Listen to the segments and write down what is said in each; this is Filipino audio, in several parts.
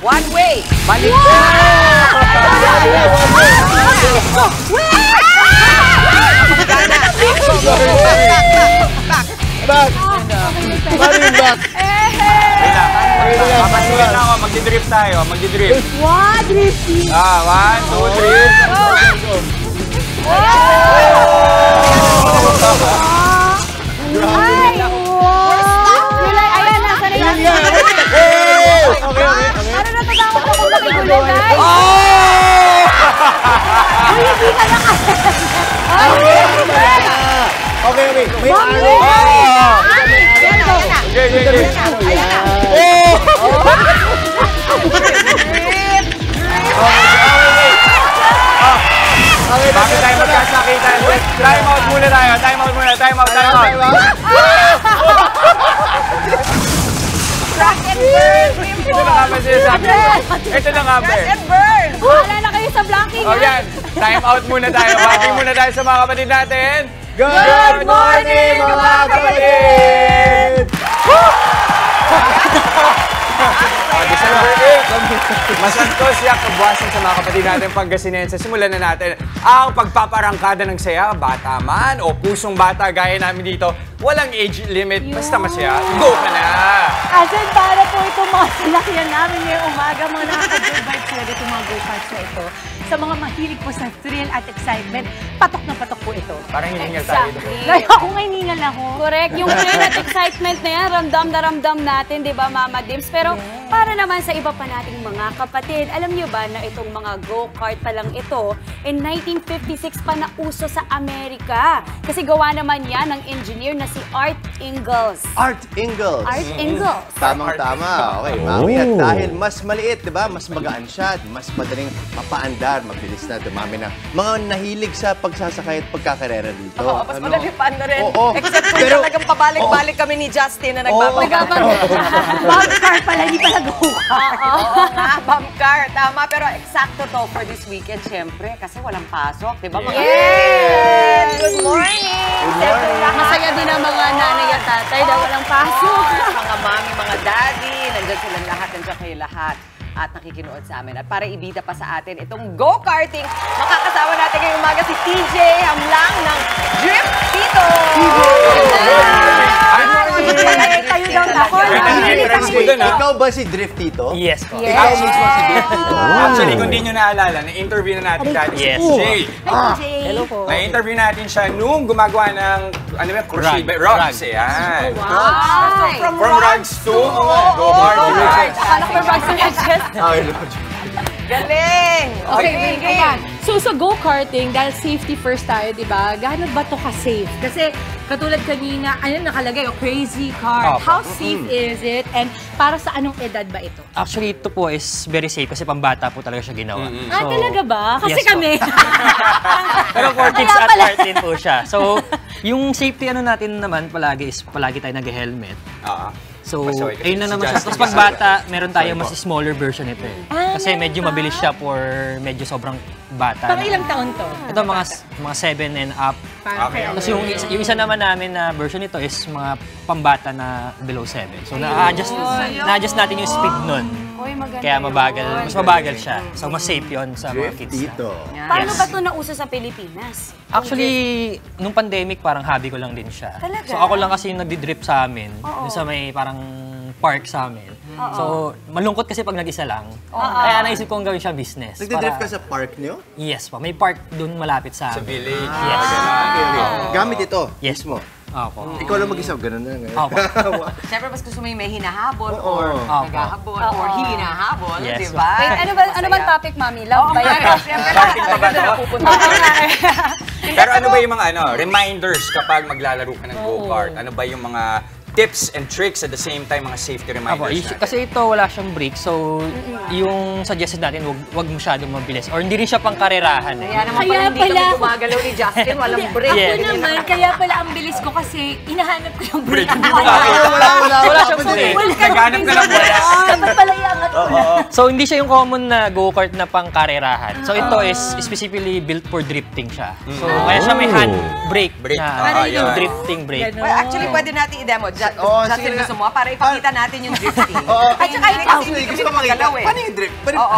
One way. Balik Back! Back! Papasukin na ako, magdidrift tayo, magdidrift. Wow, drifting! 1, 2, 3. Ay! Kulay, ayan, nasa na yan. Ano natatakot ako makigulo, guys? Uy, hindi ka na kasi. Okay. May Mami! Ayan na. Ayan na. Bakit tayo magkasakita? Time out muna tayo. Time out. Crash and burn. Ito na nga ba sinasabi ko? Ito na nga ba Crash and burn. Wala na kayo sa blanking, O yan, time out muna tayo. Backing muna tayo sa mga kapatid natin. Good morning, mga kapatid! December 8, Masantos siya kabuwasan sa mga kapatid natin Pangasinense. Simulan na natin ang pagpaparangkada ng saya, bata man o pusong bata gaya namin dito. Walang age limit, basta masaya. Go ka na! Asan para po itong mga salakyan namin ngayong umaga, mga nakaka-good vibes talaga itong mga go-karts na ito. Sa mga mahilig po sa thrill at excitement, patok na patok po ito. Parang hiningal tayo dito. Ngayon ako nga hiningal ako. Correct. Yung thrill at excitement na yan, ramdam na ramdam natin, di ba, Mama Dims? Pero para naman sa iba pa nating mga kapatid, alam nyo ba na itong mga go-kart pa lang ito, in 1956 pa na uso sa Amerika. Kasi gawa naman yan ng engineer na si Art Ingalls. Art Ingalls. Art Ingalls. Tamang-tama. Okay, mami. At dahil mas maliit, di ba? Mas magaan siya. Mas madaling mapaandar, mabilis na, dumami na. Mga nahilig sa pagsasakay at pagkakarera dito. Oo, mas malalipaan na rin. Oo. Except kung talagang pabalik-balik kami ni Justin na nagbabalik. Bump car pala, hindi pala go-kart. Oo nga, bump car. Tama, pero eksakto to for this weekend, syempre, kasi walang pasok, di ba? Yes! Good morning! Masaya din ang mga nanay at tatay na walang pasok. Mga mami, mga daddy, nandiyan silang lahat, nandiyan kayo lahat at nakikinood sa amin. At para ibida pa sa atin itong go-karting, makakasama natin ngayong umaga si TJ Hamlang ng Drift Tito! Kayo daw na ako. Ikaw ba si Drift Tito? Yes po. Ikaw mismo si Drift Tito. Actually, kung di nyo naalala, na-interview na natin dati si Yes. TJ. Hello po. Na-interview natin siya nung gumagawa ng, ano ba, rugs. Ayan. From From rugs to go-karting. Akala ko bags ng edges. Galing! Okay, ayan. So sa go-karting, dahil safety first tayo, di ba? Gaano ba ito ka-safe? Kasi katulad kanina, ano nakalagay? Crazy car. How safe is it? And para sa anong edad ba ito? Actually, ito po is very safe kasi pambata po talaga siya ginawa. Talaga ba? Kasi Yes po. kami. Pero for kids Kaya at pala. heart din po siya. So, yung safety ano natin naman palagi is palagi tayo nag-helmet. So, Pasaway kasi ayun na si naman siya. Justin Tapos pag bata, Gisela. meron tayo mas smaller version nito eh. Kasi medyo mabilis siya for medyo sobrang bata. Pang ilang taon to? Ito mga 7 and up. Okay. Tapos yung isa naman namin na version nito is mga pambata na below 7. So, na-adjust natin yung speed nun. Kaya mabagal, mas mabagal siya. So, mas safe yun sa mga kids na. Tito. Paano ba ito nauso sa Pilipinas? Actually, nung pandemic, parang hobby ko lang din siya. Talaga? So, ako lang kasi yung nagdi-drip sa amin. Dun sa may parang park sa amin. So, malungkot kasi pag nag-isa lang. Kaya naisip kong gawin siya business. Nagdidrift ka sa park niyo? Yes po. May park dun malapit sa Sa amin. village. Yes. Gamit ito. Yes. Mismo. Opo. Ikaw lang mag-isa. Ganun na. Opo. Siyempre, mas gusto mo yung may hinahabol Oo. or Opo. naghahabol or hinahabol, Yes. di ba? Wait, ano bang topic, Mami? Love ba yan? Karting pa ba ito? Pupunta. Pero ano ba yung mga reminders kapag maglalaro ka ng go-kart? Ano ba yung mga tips and tricks at the same time mga safety Opo, reminders natin? kasi ito wala siyang brake, so yung suggested natin wag masyadong mabilis or hindi rin siya pang karerahan. Kaya naman Kaya pala hindi kami pala- gumagalaw ni Justin, walang break. Yes. Ako naman, kaya pala ang bilis ko kasi hinahanap ko yung break. Hindi mo nakita. Wala siyang brake. Wala. Naghanap ka ng wala. Dapat pala iangat So, hindi siya yung common na go-kart na pang-karerahan. So, ito is specifically built for drifting siya. So, kaya siya may handbrake na yung drifting brake. Well, actually, pwede natin i-demo. Justin, gusto mo? Para ipakita natin yung drifting. At saka, actually, gusto ko makita. Paano yung drift?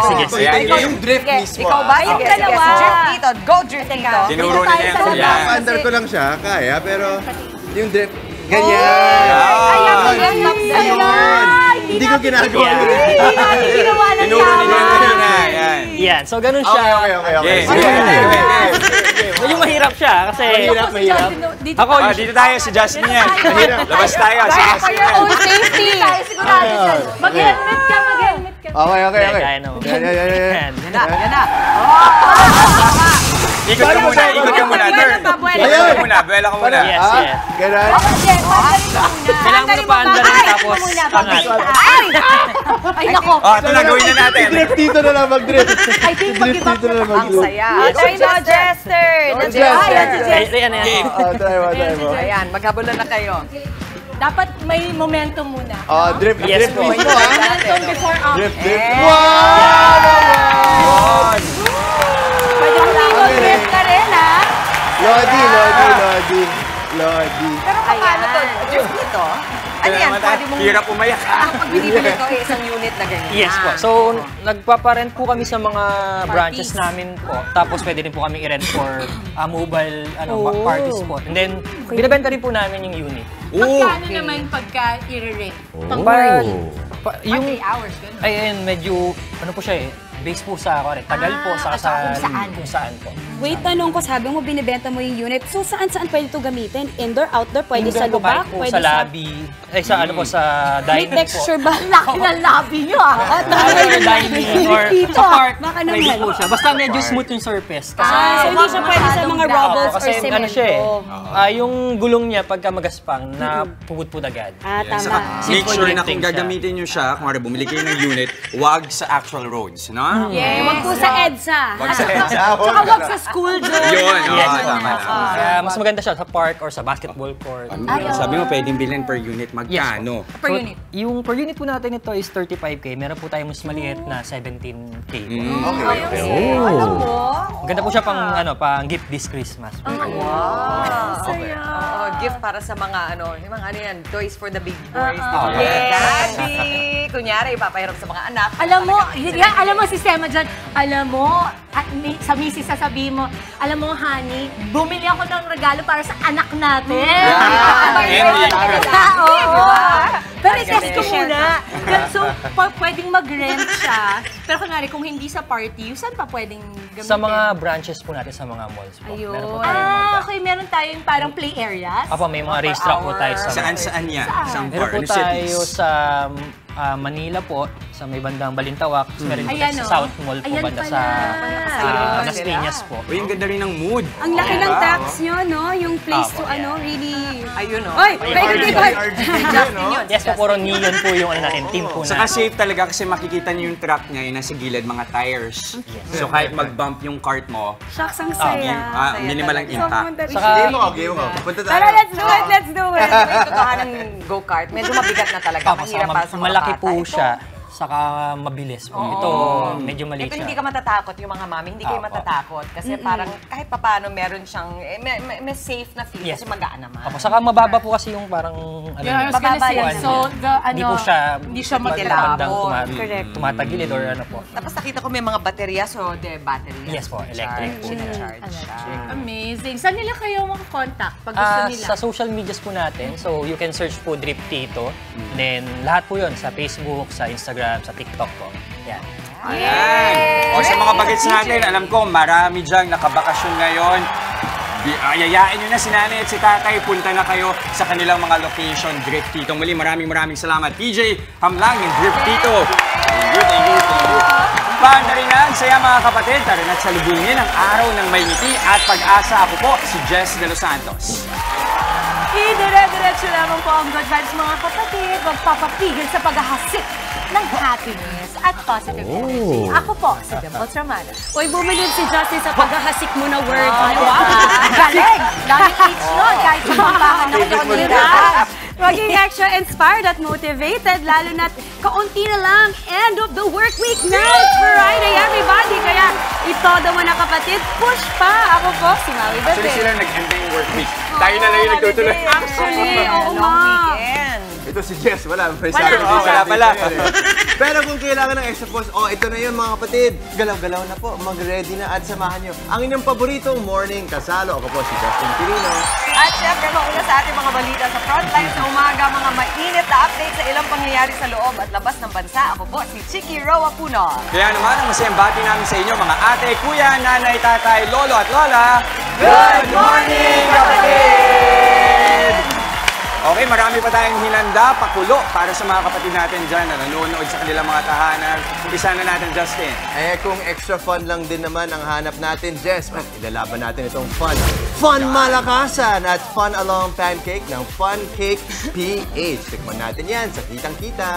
Sige, sige. Yung drift mismo. Ikaw ba? Sige, sige. Drift dito. Go drift dito. Tinuro na niya yan. Yan. Under ko lang siya, kaya, pero yung drift, ganyan. Ayun. Hindi ko ginagawa yun. Tinuro na niya kanina. Yan. Yan. So, ganun siya. Okay. Medyo mahirap siya kasi... Mahirap. Ako, Dito tayo, si Jasmine yan. Labas tayo, si For Jasmine your yan. own safety. Tayo sigurado dyan. Mag-helmet ka, mag-helmet ka. Okay. Yan. Yan na. Ikot ka muna. Turn. Ikot ka muna. Bela ka muna. Yes. Ganun. Kailangan mo pa andarin tapos pangat. Ay, nako. Ito na, gawin na natin. Drift dito na lang mag-drift. I think Drift dito na lang Ang mag-drift. saya. Okay, no, Jester. Ayan. Try mo. Ayan, maghabulan na kayo. Dapat may momentum muna. Drift Yes po. mismo, ha? Momentum before up. Drift. Yun. Pwede mo drift ka rin, ha? Lodi. Pero paano to? Drift nito? Ano yan? Pwede mong... Hirap umayak. Pag binibili ko, isang unit na ganyan. Yes po. So, nagpaparent po kami sa mga branches namin po. Tapos pwede rin po kami i-rent for mobile parties po. And then, binibenta rin po namin yung unit. Magkano naman pagka i-rent? Yung 3 hours, gano'n. ayun, medyo, ano po siya base po sa tagal po sa kung saan po. Wait, tanong ko, sabi mo, binibenta mo yung unit. So, saan pwede ito gamitin? Indoor, outdoor, pwede sa Indoor po, kahit lubak, po pwede sa lobby, sa sa May dining po. texture ba? Laki ng lobby nyo, ah. Either dining or sa park, Baka pwede naman. po siya. Basta medyo smooth yung surface. Kasi, So, hindi siya pwede sa mga rubbles or kasi cemento. ano siya yung gulong niya pagka magaspang na pupud agad. Tama. Make sure na kung Drifting siya. gagamitin nyo siya, kung bumili kayo ng unit, wag sa actual roads, no? Huwag po sa EDSA. Tsaka wag sa school zone. Yun, Yes. tama. Kaya mas maganda siya sa park or sa basketball court. Sabi mo, pwedeng bilhin per unit, magkano? Per unit. Yung per unit po natin ito is 35K. Meron po tayong mas maliit na 17K po. Alam mo? Ganda po siya pang gift this Christmas. Gift para sa mga yung mga yan, toys for the big boys. Yes. Daddy! Kunyari, ipapahiram sa mga anak. Alam mo, sistema dyan, alam mo, sa misis sasabihin mo, alam mo, honey, bumili ako ng regalo para sa anak natin. Pero i-test ko muna. So, pwedeng mag-rent siya. Pero kunwari, kung hindi sa party, saan pa pwedeng gamitin? Sa mga branches po natin sa mga malls po. Ayun. Meron po tayong Okay, meron tayong parang play areas. may mga racetrack po tayo sa Saan yan? Saan Meron par? po Ano tayo cities? sa Manila po, sa may bandang Balintawak. Meron po tayo sa South Mall po, Ayan banda pala. sa Las Piñas po. Uy, ang ganda rin ng mood. Ang laki ng tax nyo, no? Yung place to, really... Ayun, Oy! Yes po, puro neon po yung natin, team po Saka na. safe talaga kasi makikita niyo yung truck niya, yung nasa gilid, mga tires. So kahit mag-bump yung cart mo, Shucks, ang saya. minimal ang impact. Saka, Game mo. Punta tayo. Tara, let's do it! Yung totohanan ng go-kart, medyo mabigat na talaga. Mahirap para sa mga malaki bata. po Ito, siya. Saka mabilis po. Ito, medyo maliit Ito siya. hindi ka matatakot, yung mga mami, hindi kayo matatakot. Kasi parang kahit papaano meron siyang, may safe na feel Yes. kasi magaan naman. Opo, saka mababa po kasi yung parang Yeah, I was gonna say, so, hindi po siya hindi siya bandang matilapon. Correct. tumatagilid or ano po. Tapos nakita ko may mga baterya, so the battery. Yes po, electric po. Charge. Amazing. Saan nila kayo makakontakt pag gusto nila? Sa social medias po natin, so you can search po Drip Tito. Then lahat po yun sa Facebook, sa Instagram, sa TikTok po. Yan. Ayan. O sa mga bagets natin, alam ko marami diyang nakabakasyon ngayon. Ayayain nyo na si nanay at si tatay, punta na kayo sa kanilang mga location, Drip Tito. Muli, maraming salamat. TJ Hamlang ng Drip Tito. Thank you. Paano rin na, saya mga kapatid, tara na't salubungin ang araw ng may ngiti at pag-asa. Ako po, si Jess De Los Santos. Dire-diretso lamang po ang good vibes mga kapatid. Magpapapigil sa paghahasik ng happiness at positive energy. Ako po, si Debot Ramada. Uy, bumilib si Justin sa paghahasik mo na word. Galing! Dami H nun, kahit sa pambangan ng kanila. maging extra inspired at motivated, lalo na't kaunti na lang end of the work week na. Friday, everybody! Kaya itodo mo na kapatid, push pa! Ako po, si Maui Bebe. Actually sila nag-end na yung work week. Tayo na lang yung nagtutuloy. Actually, oo Long nga. weekend. Ito si Jess, wala. Wala pala. Pero kung kailangan ng extra post, ito na yun mga kapatid. Galaw-galaw na po, mag-ready na at samahan nyo ang inyong paboritong morning kasalo. Ako po si Justin Quirino. At syempre, mauna sa ating mga balita sa frontline sa umaga, mga mainit na update sa ilang pangyayari sa loob at labas ng bansa. Ako po si Chiki Roa Puno. Kaya naman, ang masayang bati namin sa inyo, mga ate, kuya, nanay, tatay, lolo at lola. Good morning, kapatid! Okay, marami pa tayong hinanda, pakulo para sa mga kapatid natin dyan na nanonood sa kanilang mga tahanan. Umpisa na natin, Justin. Kung extra fun lang din naman ang hanap natin, Jess, ilalaban natin itong fun. Fun malakasan at fun along pancake ng Fun Cake PH. Tikman natin yan sa Kitang-Kita.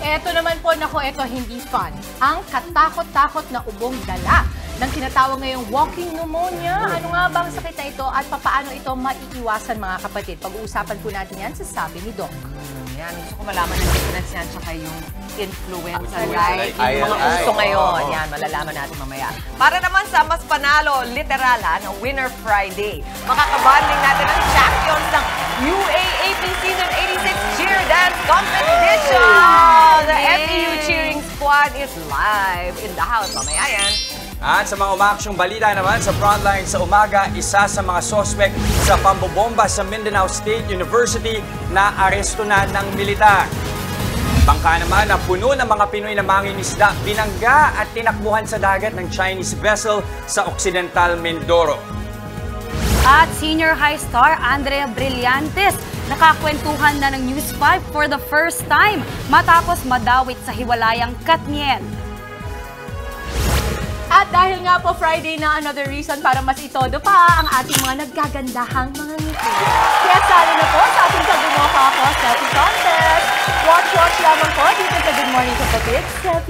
Eto naman po, nako, eto hindi fun. Ang katakot-takot na ubong dala ng tinatawag ngayong walking pneumonia. Ano nga bang sakit na ito at paano ito maiiwasan, mga kapatid? Pag-uusapan po natin yan sa Sabi ni Doc. Yan, gusto ko malaman ang difference yan tsaka yung influenza, Like right? Yung mga ILI. uso ngayon. Yan, malalaman natin mamaya. Para naman sa mas panalo, literal na Winner Friday. Makakabanding natin ang champions ng UAAP Season 86 Cheer Dance Competition! The FEU Cheering Squad is live in the house. Mamaya yan. At sa mga umaksyong balita naman sa frontline sa umaga, isa sa mga sospek sa pambobomba sa Mindanao State University na aresto na ng militar. Bangka naman na puno ng mga Pinoy na mangingisda, binangga at tinakbuhan sa dagat ng Chinese vessel sa Occidental Mindoro. At senior high star Andrea Brillantes nakakwentuhan na ng News 5 for the first time matapos madawit sa hiwalayang Katniel. At dahil nga po Friday na, another reason para mas itodo pa ang ating mga naggagandahang mga ngiti. Kaya sali na po sa ating Kabumoka Ako Selfie Contest. Watch lamang po dito sa Good Morning Kapatid.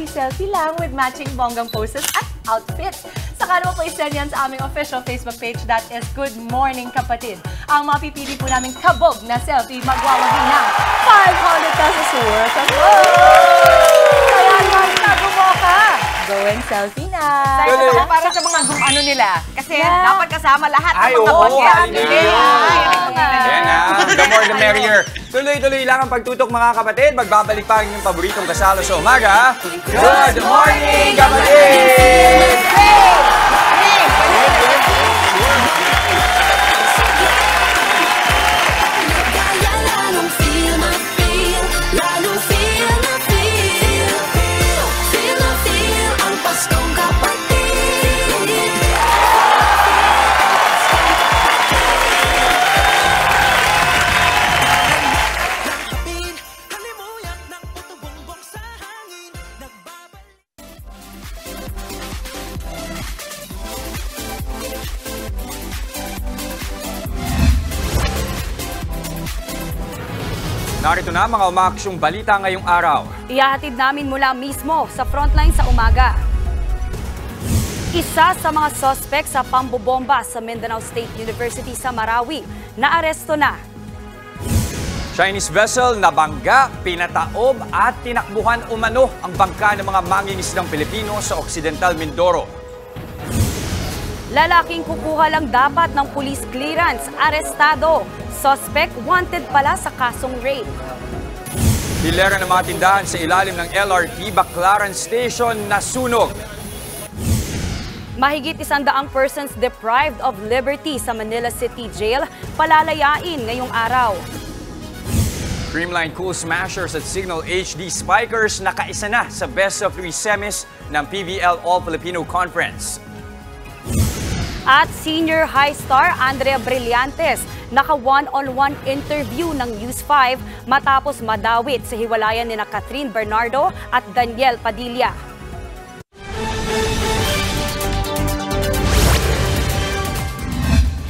Selfie lang with matching bonggang poses at outfits. Saka naman po isend yan sa aming official Facebook page, that is Good Morning Kapatid. Ang mapipili po namin kabog na selfie magwawagi ng 500 pesos worth of Kaya naman Kabumoka! Go and selfie na! Excited ako para sa mga ano nila. Kasi dapat kasama lahat ng Ay, mga oo, bagay. hallelujah. Ayan na, the more the merrier. Tuloy-tuloy lang ang pagtutok, mga kapatid. Magbabalik pa ang inyong paboritong kasalo sa umaga. Good morning, kapatid! Narito na mga umaksyong balita ngayong araw. Ihahatid namin mula mismo sa frontline sa umaga. Isa sa mga suspect sa pambobomba sa Mindanao State University sa Marawi, naaresto na. Chinese vessel na bangga, pinataob at tinakbuhan umano ang bangka ng mga mangingisdang Pilipino sa Occidental Mindoro. Lalaking kukuha lang dapat ng police clearance, arestado. Suspect wanted pala sa kasong rape. Hilera ng mga tindahan sa ilalim ng LRT Baclaran Station nasunog. Mahigit 100 persons deprived of liberty sa Manila City Jail, palalayain ngayong araw. Creamline Cool Smashers at Signal HD Spikers nakaisa na sa Best of 3 semis ng PVL All-Filipino Conference. At senior high star Andrea Brillantes naka one-on-one interview ng News 5 matapos madawit sa hiwalayan ni Catherine Bernardo at Daniel Padilla.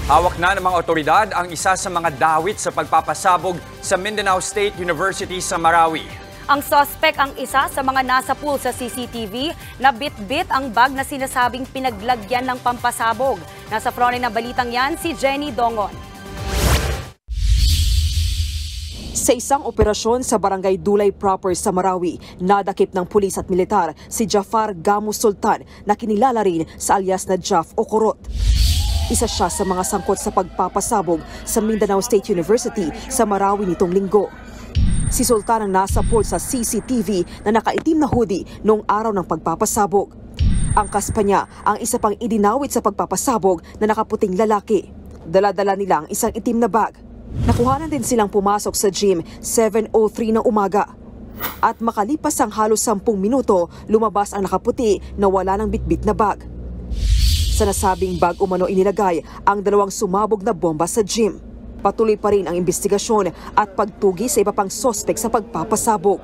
Hawak na ng mga otoridad ang isa sa mga dawit sa pagpapasabog sa Mindanao State University sa Marawi. Ang suspect ang isa sa mga nasa pool sa CCTV na bit-bit ang bag na sinasabing pinaglagyan ng pampasabog. Nasa frontline ng balitang yan si Jenny Dongon. Sa isang operasyon sa Barangay Dulay proper sa Marawi, nadakip ng pulis at militar si Jafar Gamus Sultan na kinilala rin sa alias na Jaf o Kurot. Isa siya sa mga sangkot sa pagpapasabog sa Mindanao State University sa Marawi nitong linggo. Si Sultan ang nasa pool sa CCTV na nakaitim na hoodie noong araw ng pagpapasabog. Angkas pa niya ang isa pang idinawit sa pagpapasabog na nakaputing lalaki. Dala-dala nila ang isang itim na bag. Nakuhanan din silang pumasok sa gym 7:03 ng umaga. At makalipas ang halos 10 minuto, lumabas ang nakaputi na wala ng bitbit na bag. Sa nasabing bag umano inilagay ang 2 sumabog na bomba sa gym. Patuloy pa rin ang investigasyon at pagtugi sa iba pang sospek sa pagpapasabog.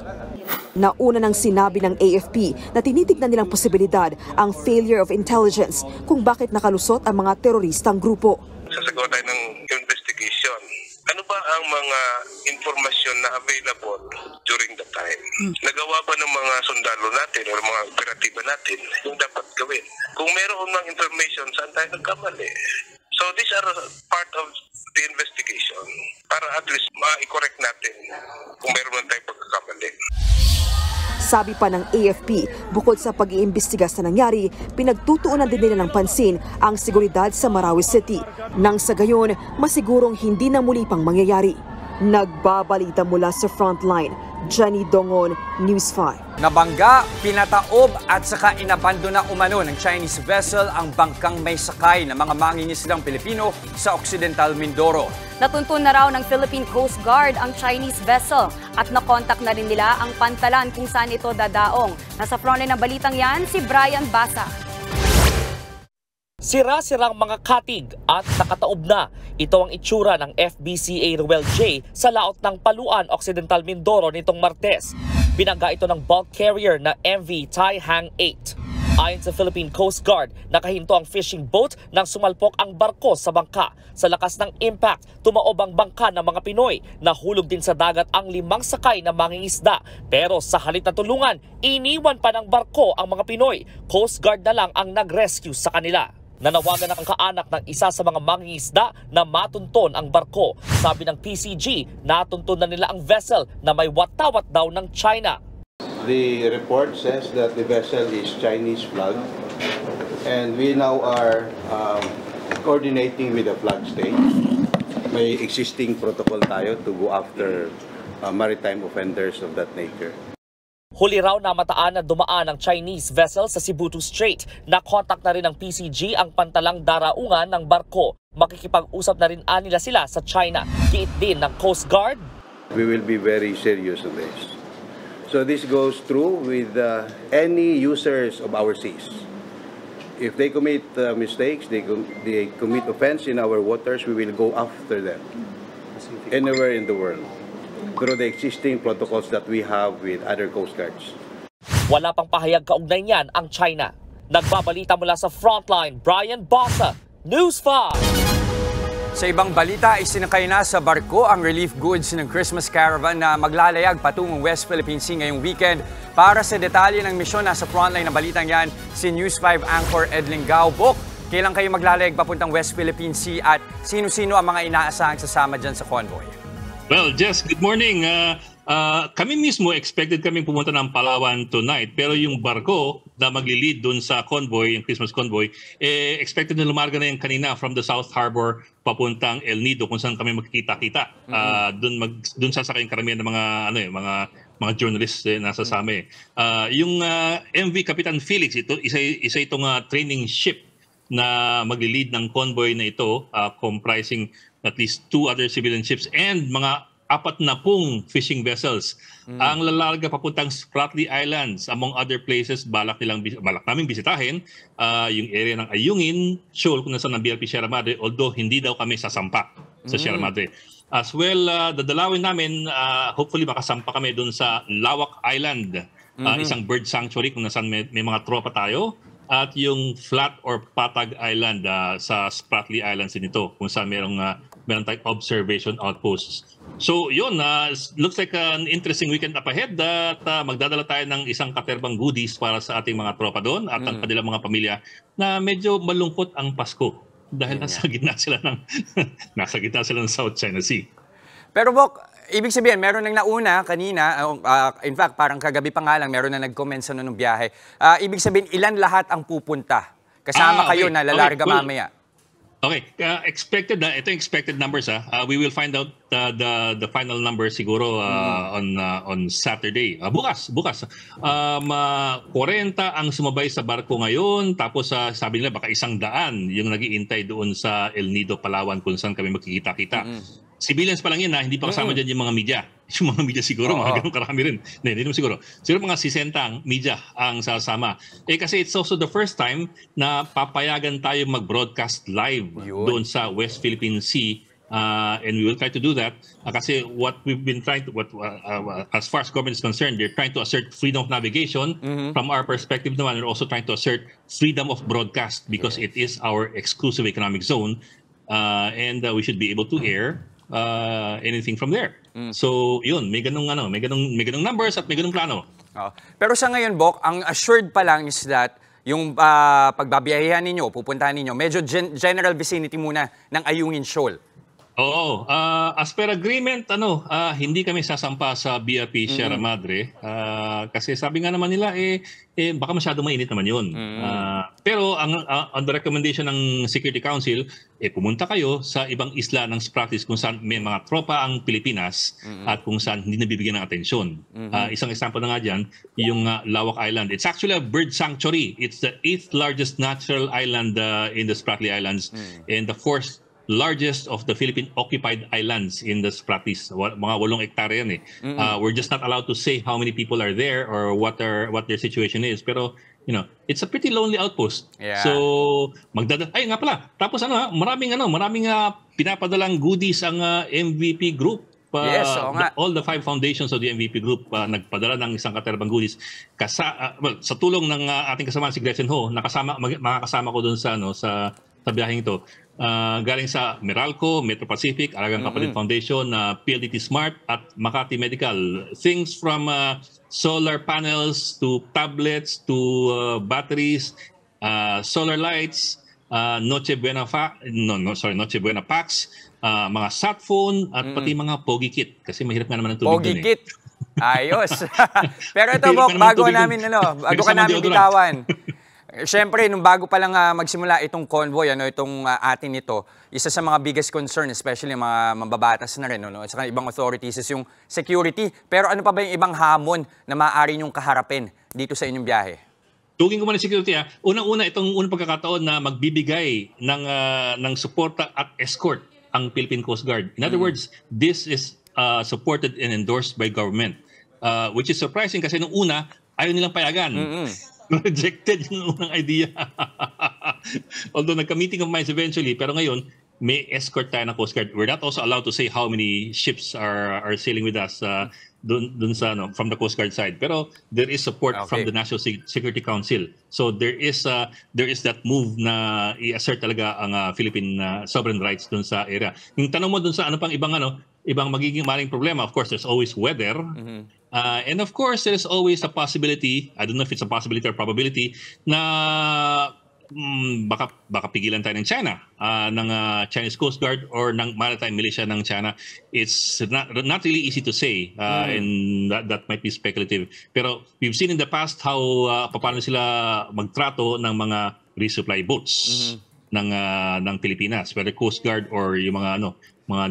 Nauna nang sinabi ng AFP na tinitignan nilang posibilidad ang failure of intelligence kung bakit nakalusot ang mga teroristang grupo. Sasagawa tayo ng investigation. Ano ba ang mga informasyon na available during the time? Nagawa ba ng mga sundalo natin o mga operatiba natin yung dapat gawin? Kung meron ng information, saan tayo nagkamali? So these are part of the investigation para at least ma-correct natin kung meron man tayong pagkakamali. Sabi pa ng AFP, bukod sa pag-iimbestiga sa nangyari, pinagtutuunan din nila ng pansin ang seguridad sa Marawi City. Nang sa gayon, masigurong hindi na muli pang mangyayari. Nagbabalita mula sa Frontline, Jenny Dongon, News 5. Nabangga, pinataob at saka inabandona umano ng Chinese vessel ang bangkang may sakay ng mga mangingisdang Pilipino sa Occidental Mindoro. Natuntun na raw ng Philippine Coast Guard ang Chinese vessel at nakontak na rin nila ang pantalan kung saan ito dadaong. Nasa frontline ng balitang yan, si Brian Basa. Sira-sirang mga katig at nakataob na. Ito ang itsura ng FBCA Ruel J sa laot ng Paluan, Occidental Mindoro nitong Martes. Binangga ito ng bulk carrier na MV Tai Hang 8. Ayon sa Philippine Coast Guard, nakahinto ang fishing boat nang sumalpok ang barko sa bangka. Sa lakas ng impact, tumaob ang bangka ng mga Pinoy. Nahulog din sa dagat ang 5 sakay na mangingisda. Pero sa halip na tulungan, iniwan pa ng barko ang mga Pinoy. Coast Guard na lang ang nag-rescue sa kanila. Nanawagan ang kaanak ng isa sa mga mangingisda na matunton ang barko. Sabi ng PCG, natunton na nila ang vessel na may watawat daw ng China. The report says that the vessel is Chinese flag, and we now are coordinating with the flag state. May existing protocol tayo to go after maritime offenders of that nature. Huli raw na mataan na dumaan ang Chinese vessel sa Sibutu Strait. Nakontak na rin ng PCG ang pantalang daraungan ng barko. Makikipag-usap na rin nila sila sa China. Kiit din ng Coast Guard. We will be very serious on this. So this goes through with any users of our seas. If they commit mistakes, they commit offense in our waters, we will go after them anywhere in the world through the existing protocols that we have with other coast guards. Wala pang pahayag kaugnay niyan ang China. Nagbabalita mula sa Frontline, Brian Basa, News 5. Sa ibang balita, isinakay na sa barko ang relief goods ng Christmas caravan na maglalayag patungong West Philippine Sea ngayong weekend. Para sa detalye ng misyon, nasa frontline ng balitang yan, si News 5 anchor Edling Gaubok. Kailan kayo maglalayag papuntang West Philippine Sea at sino-sino ang mga inaasahang sasama dyan sa convoy? Well, Jess, good morning. Kami mismo, expected kaming pumunta ng Palawan tonight, pero yung barko na magli-lead dun sa convoy, yung Christmas convoy, expected na lumarga na yung kanina from the South Harbor papuntang El Nido kung saan kami magkikita-kita. Dun sasakay yung karamihan ng mga journalists na sasama. Yung MV Kapitan Felix, isa itong training ship na magli-lead ng convoy na ito, comprising at least 2 other civilian ships and mga 40 fishing vessels. Ang lalarga papuntang Spratly Islands, among other places, balak naming bisitahin yung area ng Ayungin, Shoal, kung nasaan ng BRP Sierra Madre, although hindi daw kami sasampa sa Sierra Madre. As well, dadalawin namin, hopefully makasampa kami dun sa Lawak Island, isang bird sanctuary kung nasaan may mga tropa tayo, at yung Flat or Patag Island sa Spratly Islands din ito, kung saan meron tayong observation outposts. So yun, looks like an interesting weekend up ahead at magdadala tayo ng isang katerbang goodies para sa ating mga tropa doon at ang kanilang mga pamilya na medyo malungkot ang Pasko dahil nasa gitna sila ng South China Sea. Pero Bok, ibig sabihin, meron nang nauna kanina, in fact, parang kagabi pa nga lang, meron na nag-comment sa nung biyahe. Ibig sabihin, ilan lahat ang pupunta? Kasama kayo na lalarga mamaya. Okay, expected na ito yung expected numbers we will find out the final number siguro on Saturday. Bukas. 40 ang sumabay sa barko ngayon, tapos sabi nila baka 100 yung nag-iintay doon sa El Nido, Palawan kung saan kami magkikita-kita. Civilians pa lang yun hindi pa kasama dyan yung mga media. Yung mga media siguro, mga ganun karami rin. Hindi naman siguro. Siguro mga 60 media ang sasama. Kasi it's also the first time na papayagan tayo mag-broadcast live doon sa West Philippine Sea. And we will try to do that kasi what we've been trying to, as far as government is concerned, they're trying to assert freedom of navigation. From our perspective naman, we're also trying to assert freedom of broadcast because it is our exclusive economic zone. And we should be able to air anything from there. So, yun, may ganung numbers at may ganung plano. Pero sa ngayon, Bok, ang assured pa lang is that yung pagbabiyahehan ninyo, pupuntahan ninyo, medyo general vicinity muna ng Ayungin Shoal. Oo. As per agreement, hindi kami sasampa sa BRP Sierra Madre kasi sabi nga naman nila, baka masyado mainit naman yun. Pero on the recommendation ng Security Council, pumunta kayo sa ibang isla ng Spratlys kung saan may mga tropa ang Pilipinas at kung saan hindi nabibigyan ng atensyon. Isang example na nga dyan, yung Lawak Island. It's actually a bird sanctuary. It's the 8th largest natural island in the Spratly Islands and the 4th largest of the Philippine occupied islands in the Spratlys. Mga 8 hektarya yan We're just not allowed to say how many people are there or what their situation is. Pero, it's a pretty lonely outpost. Yeah. So, ay nga pala. Tapos maraming pinapadalang goodies ang MVP group. Yes, All the 5 foundations of the MVP group nagpadala ng isang katerbang goodies. Sa tulong ng ating kasama si Gretchen Ho, makakasama ko doon sa biyaheng ito. Galing sa Meralco, Metro Pacific, Alagang Kapatid Foundation, PLDT Smart at Makati Medical. Things from solar panels to tablets to batteries, solar lights, Noche Buena packs, mga sat phone at pati mga Pogi kit kasi mahirap nga naman ang tubig Pogi doon. kit. Ayos. Pero ito, Bok, bago ka namin bitawan. Siyempre, nung bago pa lang magsimula itong convoy, itong atin ito, isa sa mga biggest concern, especially mga mababatas na rin, at saka ibang authorities, is yung security. Pero ano pa ba yung ibang hamon na maaari nyong kaharapin dito sa inyong biyahe? Tugin ko muna security. Unang-una, itong unang pagkakataon na magbibigay ng suporta at escort ang Philippine Coast Guard. In other words, this is supported and endorsed by government, which is surprising kasi nung una, ayaw nilang payagan. Rejected yung unang idea. Although nagka-meeting of minds eventually, pero ngayon, may escort tayo ng Coast Guard. We're not also allowed to say how many ships are sailing with us dun sa, from the Coast Guard side. Pero there is support from the National Security Council. So there is that move na i-assert talaga ang Philippine sovereign rights dun sa area. Yung tanong mo dun sa ibang magiging maling problema, of course, there's always weather. And of course, there is always a possibility, I don't know if it's a possibility or probability, na baka pigilan tayo ng China, ng Chinese Coast Guard or ng maritime militia ng China. It's not really easy to say, and that might be speculative. Pero we've seen in the past how paano sila magtrato ng mga resupply boats ng Pilipinas, whether Coast Guard or yung mga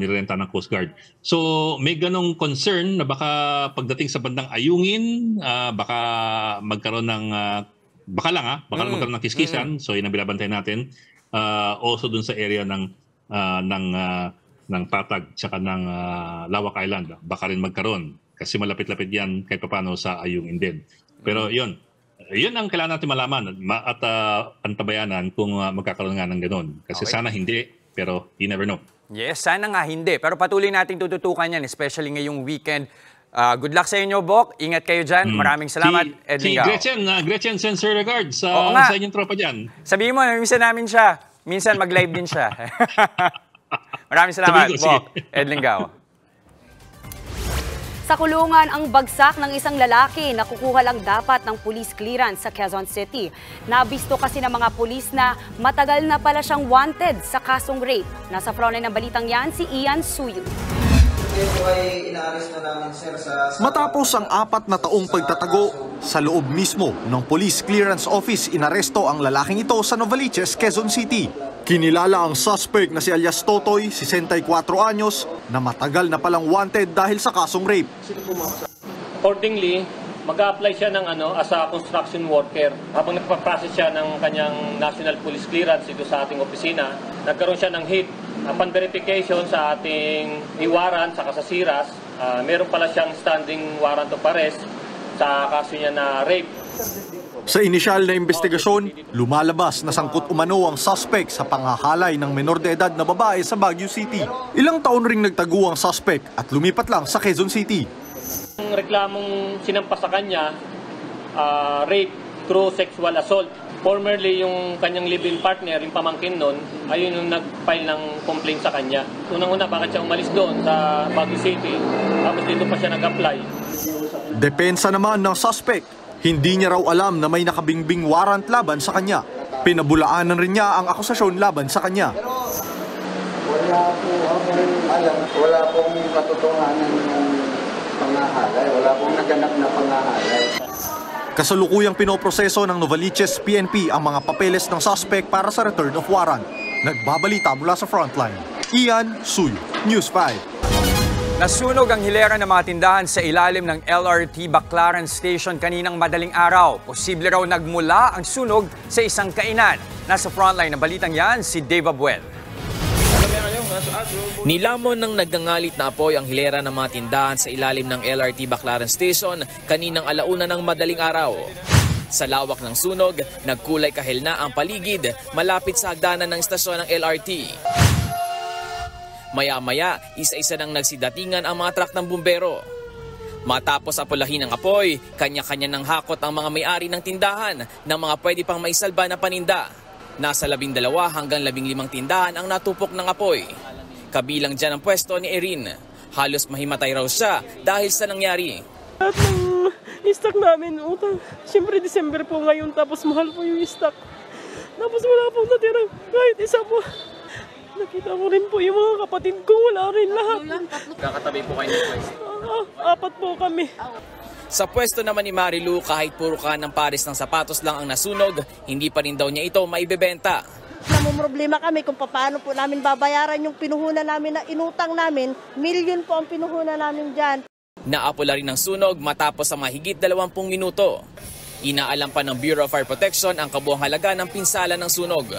nirerenta ng Coast Guard. So may ganong concern na baka pagdating sa bandang Ayungin, baka magkaroon ng magkaroon ng kiskisan. So yun ang binabantay natin. Also dun sa area ng Patag tsaka ng Lawak Island, baka rin magkaroon kasi malapit-lapit yan kahit paano sa Ayungin din. Pero yun ang kailangan natin malaman at antabayanan kung magkakaroon nga ng ganon. Kasi sana hindi, pero you never know. Yes, sana nga hindi. Pero patuloy nating tututukan yan, especially ngayong weekend. Good luck sa inyo, Bok. Ingat kayo dyan. Maraming salamat, Edwin Gao. Gretchen sends her regards sa inyong tropa dyan. Sabihin mo, minsan namin siya. Minsan mag-live din siya. Maraming salamat, Bok. Edwin Gao. Sa kulungan ang bagsak ng isang lalaki na kukuha lang dapat ng police clearance sa Quezon City. Nabisto kasi ng mga pulis na matagal na pala siyang wanted sa kasong rape. Nasa frontline ng balitang yan si Ian Suyu. Matapos ang 4 na taong pagtatago, sa loob mismo ng Police Clearance Office inaresto ang lalaking ito sa Novaliches, Quezon City. Kinilala ang suspect na si alias Totoy, 64 anyos, na matagal na palang wanted dahil sa kasong rape. Accordingly, mag-a-apply siya ng as a construction worker. Habang nagpa-process siya ng kanyang National Police Clearance dito sa ating opisina, nagkaroon siya ng hit. Upon verification sa ating warrant sa kasasiras, meron pala siyang standing warrant of arrest sa kaso niya na rape. Sa inisyal na investigasyon, lumalabas na sangkot umano ang suspect sa panghahalay ng menor de edad na babae sa Baguio City. Ilang taon ring nagtago ang suspect at lumipat lang sa Quezon City. Ang reklamong sinampas sa kanya, rape through sexual assault. Formerly, yung kanyang live-in partner, yung pamangkin nun, ayun yung nag-file ng complaint sa kanya. Unang-una, bakit siya umalis doon sa Baguio City, tapos dito pa siya nag-apply. Depensa naman ng suspect, hindi niya raw alam na may nakabingbing warrant laban sa kanya. Pinabulaanan rin niya ang akusasyon laban sa kanya. Wala po akong alam, wala pong katotohanan ng pangahalay, wala pong naganap na pangahalay. Kasalukuyang pinoproseso ng Novaliches PNP ang mga papeles ng suspect para sa return of warrant. Nagbabalita mula sa frontline. Ian Suyo, News 5. Nasunog ang hilera ng mga tindahan sa ilalim ng LRT Baclaran Station kaninang madaling araw. Posible raw nagmula ang sunog sa isang kainan. Nasa frontline ng balitang yan si Dave Abuel. Nilamon ng nagngangalit na apoy ang hilera ng mga tindahan sa ilalim ng LRT Baclaran Station kaninang alauna ng madaling araw. Sa lawak ng sunog, nagkulay kahel na ang paligid malapit sa hagdanan ng istasyon ng LRT. Maya-maya, isa-isa nang nagsidatingan ang mga trak ng bumbero. Matapos apulahin ang apoy, kanya-kanya nang hakot ang mga may-ari ng tindahan ng mga pwede pang maisalba na paninda. Nasa 12 hanggang 15 tindahan ang natupok ng apoy. Kabilang dyan ang pwesto ni Erin. Halos mahimatay raw siya dahil sa nangyari. Lahat ng stock namin utang. Siyempre December po ngayon tapos mahal po yung stock. Tapos wala pong natira kahit isa po. Nakita ko rin po yung mga kapatid ko, wala rin lahat. Kakatabi po kayo ng pwesto? 4 po kami. Sa pwesto naman ni Marilu, kahit puro ka ng pares ng sapatos lang ang nasunog, hindi pa rin daw niya ito maibebenta. Namumroblema kami kung paano po namin babayaran yung pinuhunan namin na inutang namin. Milyon po ang pinuhunan namin dyan. Naapula rin ng sunog matapos ang mahigit 20 minuto. Inaalam pa ng Bureau of Fire Protection ang kabuang halaga ng pinsala ng sunog.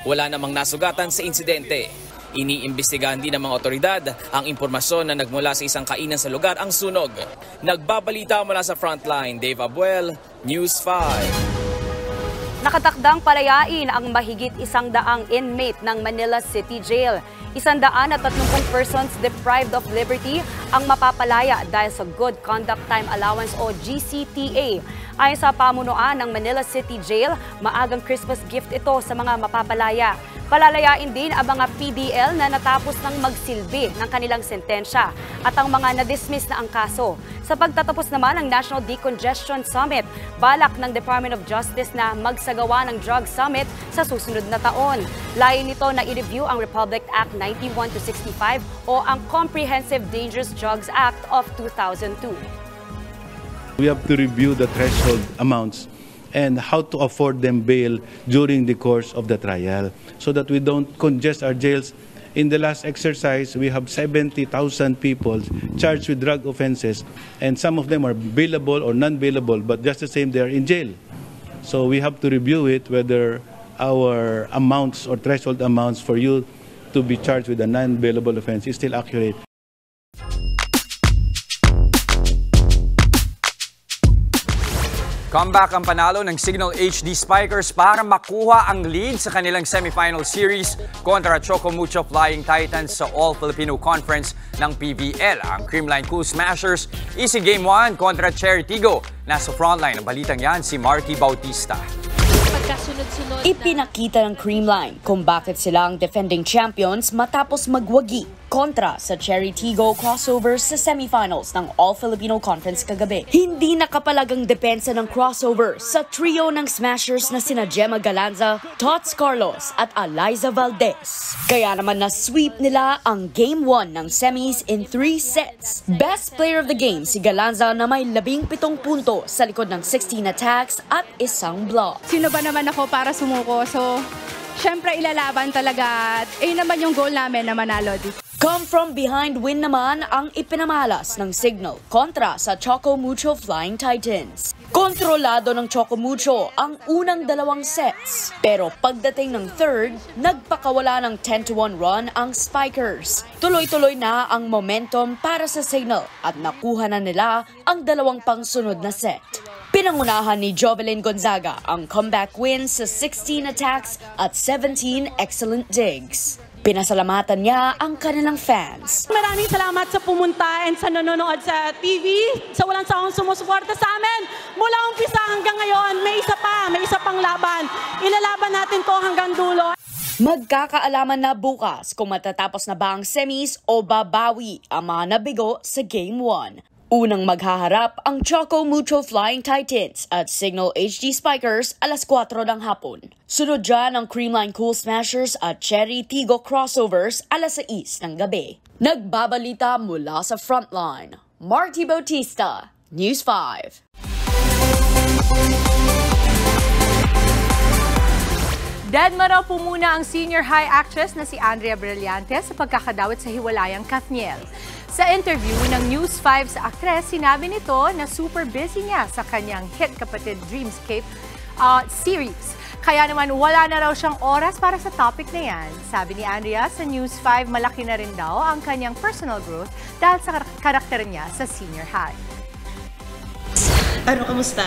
Wala namang nasugatan sa insidente. Iniimbestigahan din ng mga otoridad ang impormasyon na nagmula sa isang kainan sa lugar ang sunog. Nagbabalita mula sa frontline, Dave Abuel, News 5. Nakatakdang palayain ang mahigit 100 inmate ng Manila City Jail. 130 persons deprived of liberty ang mapapalaya dahil sa Good Conduct Time Allowance o GCTA. Ayon sa pamunuan ng Manila City Jail, maagang Christmas gift ito sa mga mapapalaya. Palalayain din ang mga PDL na natapos ng magsilbi ng kanilang sentensya at ang mga na-dismiss na ang kaso. Sa pagtatapos naman ng National Decongestion Summit, balak ng Department of Justice na magsagawa ng Drug Summit sa susunod na taon. Layo nito na i-review ang Republic Act 91-65 o ang Comprehensive Dangerous Drugs Act of 2002. We have to review the threshold amounts and how to afford them bail during the course of the trial so that we don't congest our jails. In the last exercise, we have 70,000 people charged with drug offenses and some of them are bailable or non-bailable, but just the same, they are in jail. So we have to review it whether our amounts or threshold amounts for you to be charged with a non-bailable offense is still accurate. Comeback ang panalo ng Signal HD Spikers para makuha ang lead sa kanilang semifinal series kontra Choco Mucho Flying Titans sa All-Filipino Conference ng PVL. Ang Creamline Cool Smashers, easy game 1 kontra Cherry Tigo. Nasa frontline ng balitang yan si Marky Bautista. Ipinakita ng Creamline kung bakit sila ang defending champions matapos magwagi kontra sa Cherry Tigo crossover sa semifinals ng All-Filipino Conference kagabi. Hindi nakapalagang depensa ng crossover sa trio ng smashers na sina Gemma Galanza, Tots Carlos at Aliza Valdez. Kaya naman na-sweep nila ang Game 1 ng semis in 3 sets. Best player of the game si Galanza na may 17 punto sa likod ng 16 attacks at isang block. Sino ba naman ako para sumuko? So, syempre ilalaban talaga. Ayun naman yung goal namin na manalo dito. Come from behind win naman ang ipinamalas ng Signal kontra sa Choco Mucho Flying Titans. Kontrolado ng Choco Mucho ang unang 2 sets. Pero pagdating ng third, nagpakawala ng 10-1 run ang Spikers. Tuloy-tuloy na ang momentum para sa Signal at nakuha na nila ang 2 pangsunod na set. Pinangunahan ni Jovelyn Gonzaga ang comeback win sa 16 attacks at 17 excellent digs. Pinasalamatan niya ang kanilang fans. Maraming salamat sa pumunta and sa nanonood sa TV, sa walang sawang sumusuporta sa amin. Mula umpisa hanggang ngayon, may isa pang laban. Ilalaban natin to hanggang dulo. Magkakaalaman na bukas kung matatapos na ba ang semis o babawi ang mga nabigo sa Game 1. Unang maghaharap ang Choco Mucho Flying Titans at Signal HD Spikers alas 4 ng hapon. Sunod dyan ang Creamline Cool Smashers at Cherry Tigo Crossovers alas 6 ng gabi. Nagbabalita mula sa Frontline, Marty Bautista, News 5. Deadma raw po muna ang senior high actress na si Andrea Brillantes sa pagkakadawit sa hiwalayang Kathniel. Sa interview ng News 5 sa aktres, sinabi nito na super busy niya sa kanyang hit kapatid Dreamscape series. Kaya naman wala na raw siyang oras para sa topic na yan. Sabi ni Andrea sa News 5, malaki na rin daw ang kanyang personal growth dahil sa karakter niya sa senior high. Ano, kamusta?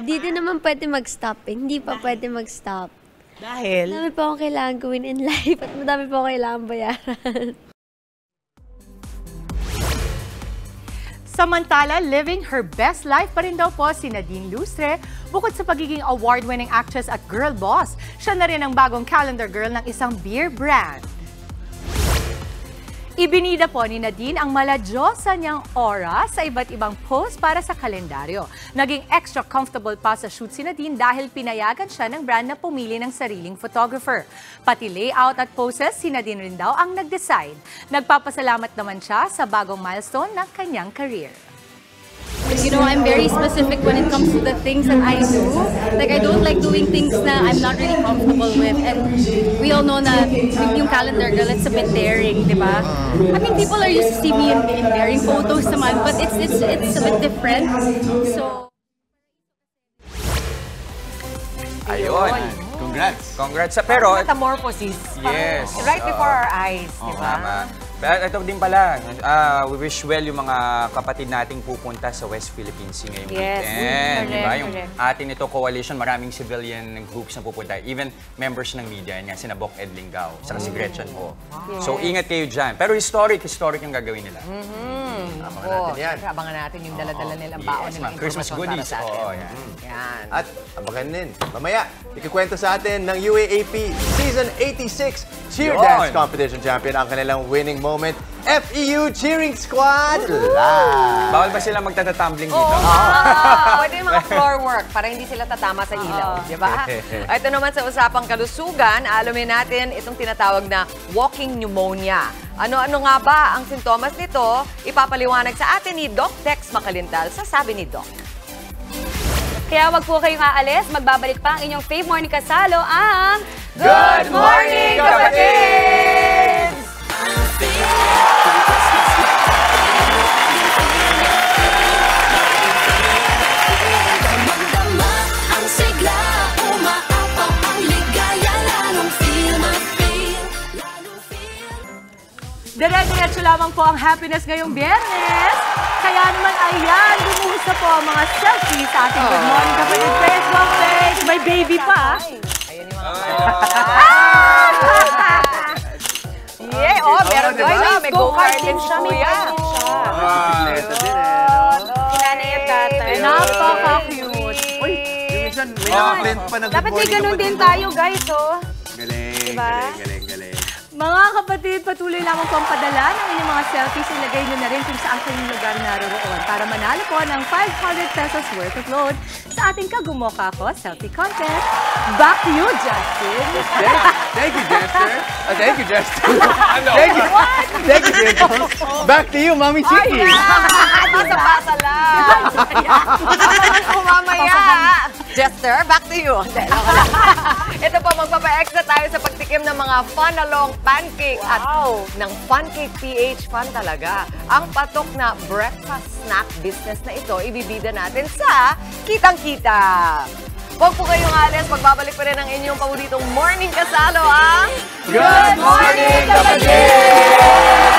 Dito naman pwede mag-stop eh. Hindi pa pwede mag-stop. Dahil? Madami pa akong kailangan gawin in life at madami pa akong kailangan bayaran. Samantala, living her best life pa rin daw po si Nadine Lustre. Bukod sa pagiging award-winning actress at girl boss, siya na rin ang bagong calendar girl ng isang beer brand. Ibinida po ni Nadine ang maladyosa niyang aura sa iba't ibang post para sa kalendaryo. Naging extra comfortable pa sa shoot si Nadine dahil pinayagan siya ng brand na pumili ng sariling photographer. Pati layout at poses, si Nadine rin daw ang nag-decide. Nagpapasalamat naman siya sa bagong milestone ng kanyang career. You know, I'm very specific when it comes to the things that I do. Like, I don't like doing things na I'm not really comfortable with. And we all know na yung calendar girl, it's a bit daring, di ba? I mean, people are used to see me in daring photos naman, but it's a bit different. So... Ayun. Congrats. Pero... Metamorphosis. Yes. Right before our eyes, di ba? Pero ito din pala, we wish well yung mga kapatid nating pupunta sa West Philippine Sea ngayong weekend. Diba? Yung atin ito coalition, maraming civilian groups na pupunta. Even members ng media, nga sina Bok Ed Lingao, saka si Gretchen Ho. Yes. So ingat kayo dyan. Pero historic yung gagawin nila. Abangan natin yan. Abangan natin yung dala-dala nilang baon nilang Christmas goodies. Para sa atin. Yan. At abangan din, mamaya, ikikwento sa atin ng UAAP Season 86 Cheer Dance Competition Champion ang kanilang winning moment, FEU Cheering Squad Live! Bawal ba sila magtatatumbling dito? Pwede yung mga floor work para hindi sila tatama sa ilaw, di ba? Ito naman sa usapang kalusugan, alamin natin itong tinatawag na walking pneumonia. Ano-ano nga ba ang sintomas nito? Ipapaliwanag sa atin ni Doc Tex Macalintal sa Sabi ni Doc. Kaya wag po kayong aalis, magbabalik pa ang inyong fave morning kasalo, ang Good Morning, Kapatids! Dire-diretso lamang po ang happiness ngayong Biyernes. Kaya naman, ayan, lumuhos na po ang mga selfies sa ating Good Morning Kapatid Facebook page. May baby pa. Ayan yung mga yeah, meron doon na. May go-karting siya. May karting siya. Kinanay at tatay. Napaka-cute. Uy, minsan may nakaprint pa na Good Dapat may Morning ganun din tayo, guys, oh. Galing, diba? galing. Mga kapatid, patuloy lamang po ang padala ng inyong mga selfies. Ilagay nyo na rin kung saan kayong lugar naroon para manalo po ng 500 pesos worth of load sa ating Kagumoka Ko Selfie Contest. Back to you, Justin. Thank you, Jester. Thank you, Jester. Ano? Thank you. What? Thank you, Jester. Back to you, Mami Chiki. Di sa pasa lang. Mamaya. Jester, back to you. Ito po, magpapa-extra tayo sa pagtikim ng mga fun-along pancake at ng Funcake PH. Fun talaga. Ang patok na breakfast snack business na ito, ibibida natin sa Kitang-Kita. Huwag po kayong alis, magbabalik pa rin ang inyong paboritong morning kasalo, ang Good Morning, Kapatid!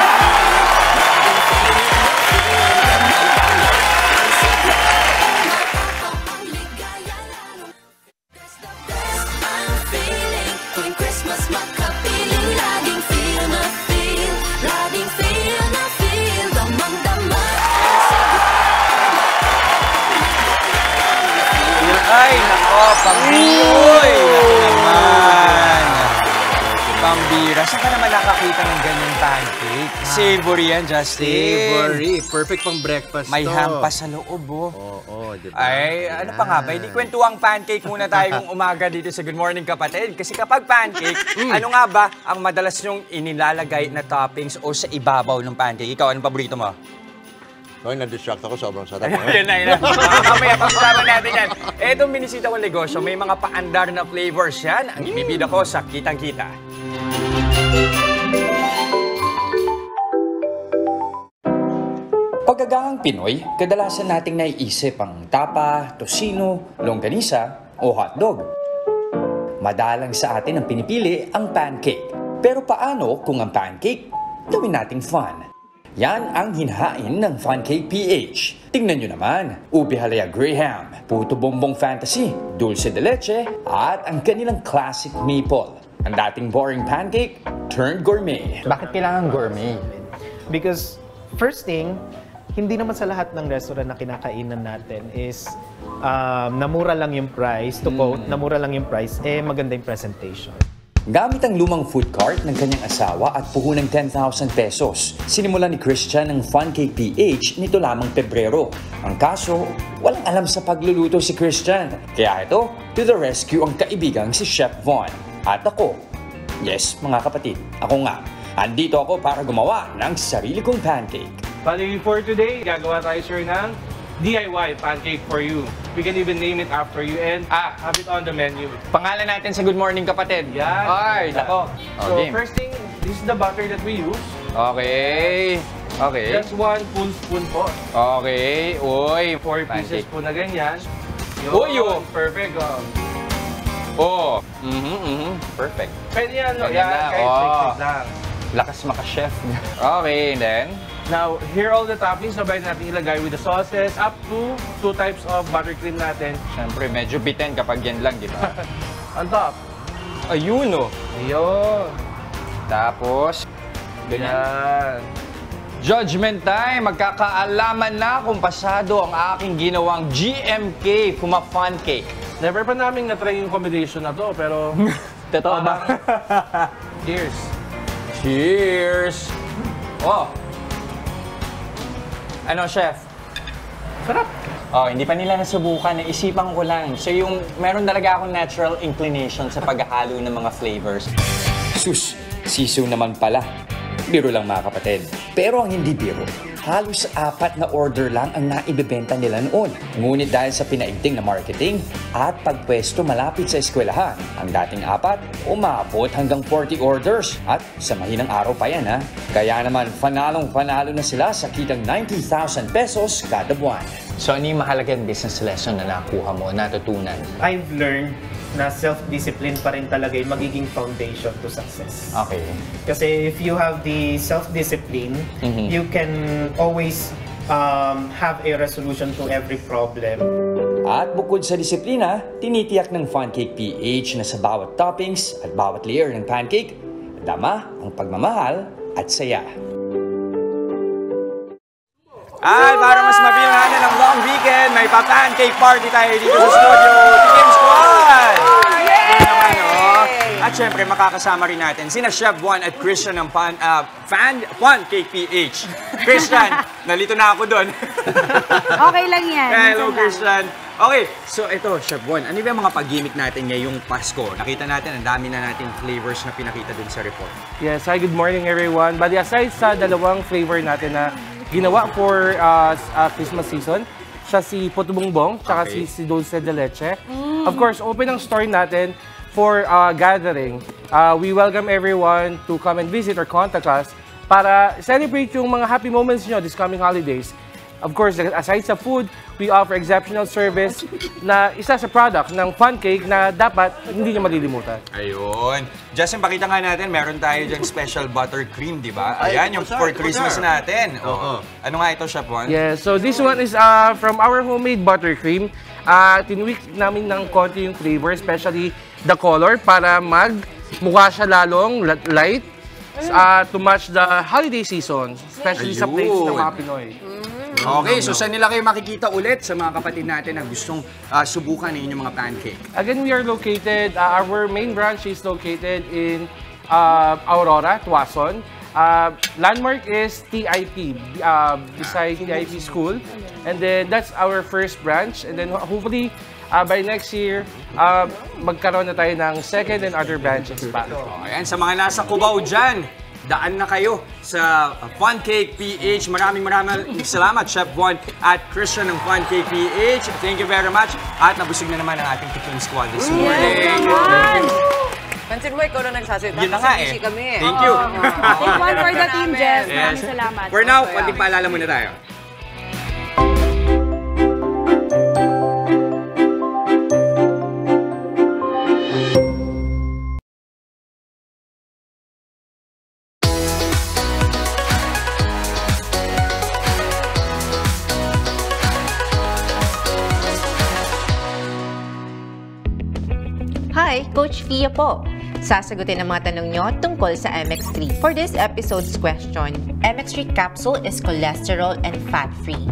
Ay, nako, pambiroy! Naman. Pambira. Saan ka naman nakakita ng ganyang pancake? Savory yan, Justin. Savory. Perfect pang breakfast May to. hampas sa loob, oh. Oo, diba? Ay, ano pa nga ba? Hindi kwentuang pancake muna tayo kung umaga dito sa Good Morning Kapatid. Kasi kapag pancake, ano nga ba ang madalas nyong inilalagay na toppings o sa ibabaw ng pancake? Ikaw, anong paborito mo? Hoy, na-distract ako. Sobrang sarap. Yan na. Mamaya, pag-usapan natin yan. Etong binisita kong negosyo, may mga paandar na flavors yan. Ang ibibida ko sa Kitang-Kita. Pagkagangang Pinoy, kadalasan nating naiisip ang tapa, tosino, longganisa o hotdog. Madalang sa atin ang pinipili ang pancake. Pero paano kung ang pancake gawin nating fun? Yan ang hinahain ng Funcake PH. Tingnan nyo naman, Ube Halaya Graham, Puto Bongbong Fantasy, Dulce de Leche, at ang kanilang classic maple. Ang dating boring pancake, turned gourmet. Bakit kailangan gourmet? Because first thing, hindi naman sa lahat ng restaurant na kinakainan natin is namura lang yung price, to quote, namura lang yung price, maganda yung presentation. Gamit ang lumang food cart ng kanyang asawa at puhunang 10,000 pesos, sinimulan ni Christian ng Funcake PH nito lamang Pebrero. Ang kaso, walang alam sa pagluluto si Christian. Kaya ito, to the rescue ang kaibigang si Chef Von. At ako, yes mga kapatid, ako nga, andito ako para gumawa ng sarili kong pancake. Bali, for today, gagawa tayo sir ng DIY pancake for you. We can even name it after you and have it on the menu. Pangalan natin sa Good Morning Kapatid. Yan. Ay, nako. So, first thing, this is the butter that we use. Okay. Okay. Just 1 full spoon po. Okay. Uy, 4 pieces po na ganyan. Uy, oh. Perfect. Oh. Perfect. Pwede yan, no? Ganyan Yan, na. kahit Oh. lang. Lakas maka-chef. Okay, and then? Now, here all the toppings, sabay natin ilagay with the sauces up to 2 types of buttercream natin. Siyempre, medyo bitin kapag yan lang, di ba? On top. Ayun, oh. Ayun. Tapos, ganyan. Judgment time! Magkakaalaman na kung pasado ang aking ginawang GMK Kuma Fun Cake. Never pa namin na-try yung combination na to, pero... Totoo ba? Cheers! Cheers! Oh! Ano, chef? Sarap! Oh, hindi pa nila nasubukan. Isipan ko lang. So yung meron talaga akong natural inclination sa paghahalo ng mga flavors. Sus, sisiw naman pala. Biro lang mga kapatid. Pero ang hindi biro, halos 4 na order lang ang naibebenta nila noon. Ngunit dahil sa pinaigting na marketing at pagpwesto malapit sa eskwelahan, ang dating 4 umabot hanggang 40 orders. At sa mahinang araw pa yan ha. Kaya naman panalong-panalo na sila sa kitang 90,000 pesos kada buwan. So ano yung mahalagang business lesson na nakuha mo, natutunan? I've learned na self-discipline pa rin talaga yung magiging foundation to success. Okay. Kasi if you have the self-discipline, you can always have a resolution to every problem. At bukod sa disiplina, tinitiyak ng Funcake PH na sa bawat toppings at bawat layer ng pancake, dama ang pagmamahal at saya. At para mas mabilhanan ng long weekend, may pa-pancake party tayo dito sa studio. Team Squad! Naman, oh. At At syempre, makakasama rin natin sina Chef Juan at Christian ng Fun Cake PH. Christian, nalito na ako doon. Okay lang yan. Hello, Christian. Okay, so ito, Chef Juan, ano ba yung mga pag-gimmick natin ngayong Pasko? Nakita natin, ang dami na nating flavors na pinakita dun sa report. Yes, hi, good morning everyone. Bali, aside sa dalawang flavor natin na ginawa for Christmas season, siya si Puto Bongbong, tsaka si Dulce de Leche. Of course, open ang store natin for gathering. We welcome everyone to come and visit or contact us para celebrate yung mga happy moments nyo this coming holidays. Of course, aside sa food, we offer exceptional service na isa sa product ng Fun Cake na dapat hindi nyo malilimutan. Ayun. Justin, pakita nga natin, meron tayo dyan special buttercream, di ba? Ayan, yung for Christmas natin. Ano nga ito, Chef Juan? Yeah, so this one is from our homemade buttercream. Tinweak namin ng konti yung flavor, especially the color, para mukha siya lalong light to match the holiday season, especially sa place ng mga Pinoy. Okay, so saan nila kayo makikita ulit sa mga kapatid natin na gustong subukan ng inyong mga pancake? Again, we are located, our main branch is located in Aurora, Tuason. Landmark is TIP, beside TIP School. And then that's our first branch. And then hopefully, by next year, magkaroon na tayo ng second and other branches pa. Ayan, sa mga nasa Cubao dyan, daan na kayo sa Fun Cake PH. Maraming salamat, Chef Juan at Christian ng Fun Cake PH. Thank you very much. At nabusog na naman ang ating cooking squad this morning. Pansin mo, ikaw na nagsasalita. Yun na nga eh. Kami. Thank you. Take one for the team, Jess. Maraming salamat. For now, konting paalala muna tayo. Hi, Coach Fia po. Sasagutin ang mga tanong nyo tungkol sa MX3. For this episode's question, MX3 capsule is cholesterol and fat-free.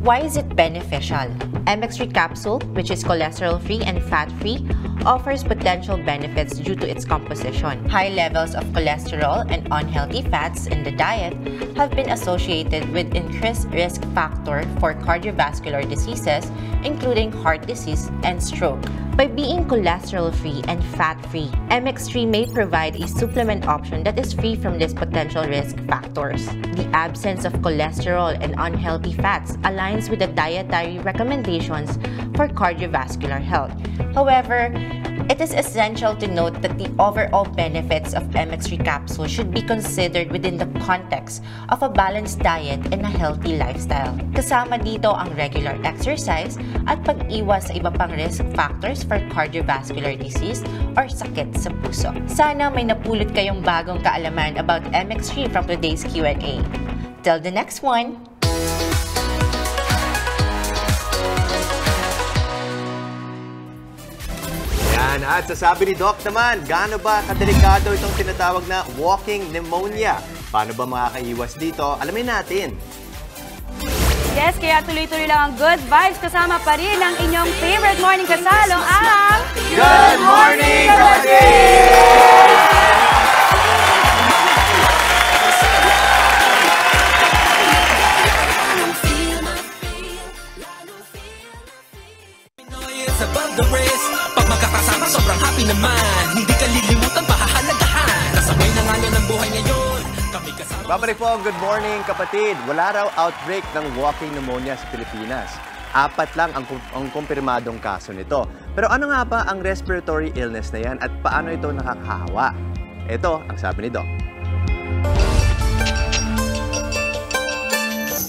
Why is it beneficial? MX3 capsule, which is cholesterol-free and fat-free, offers potential benefits due to its composition. High levels of cholesterol and unhealthy fats in the diet have been associated with increased risk factor for cardiovascular diseases, including heart disease and stroke. By being cholesterol-free and fat-free, MX3 may provide a supplement option that is free from these potential risk factors. The absence of cholesterol and unhealthy fats aligns with the dietary recommendations for cardiovascular health. However, it is essential to note that the overall benefits of MX3 capsule should be considered within the context of a balanced diet and a healthy lifestyle. Kasama dito ang regular exercise at pag-iwas sa iba pang risk factors for cardiovascular disease or sakit sa puso. Sana may napulot kayong bagong kaalaman about MX3 from today's Q&A. Till the next one! Yan, at sasabi ni Doc naman, gaano ba kadelikado itong tinatawag na walking pneumonia? Paano ba makakaiwas dito? Alamin natin. Yes, kaya tuloy-tuloy lang ang good vibes. Kasama pa rin ang inyong favorite morning kasalo, ang Good Morning Kapatid! Above the rest, pag magkakasama sobrang happy naman. Hindi ka lilimutan, pahahalagahan. Kasabay na ngalo ng buhay ngayon. Kami kasama. Babalik po ang Good Morning Kapatid. Wala raw outbreak ng walking pneumonia sa Pilipinas. 4 lang ang kumpirmadong kaso nito. Pero ano nga ba ang respiratory illness na yan at paano ito nakakahawa? Ito ang sabi ni Doc.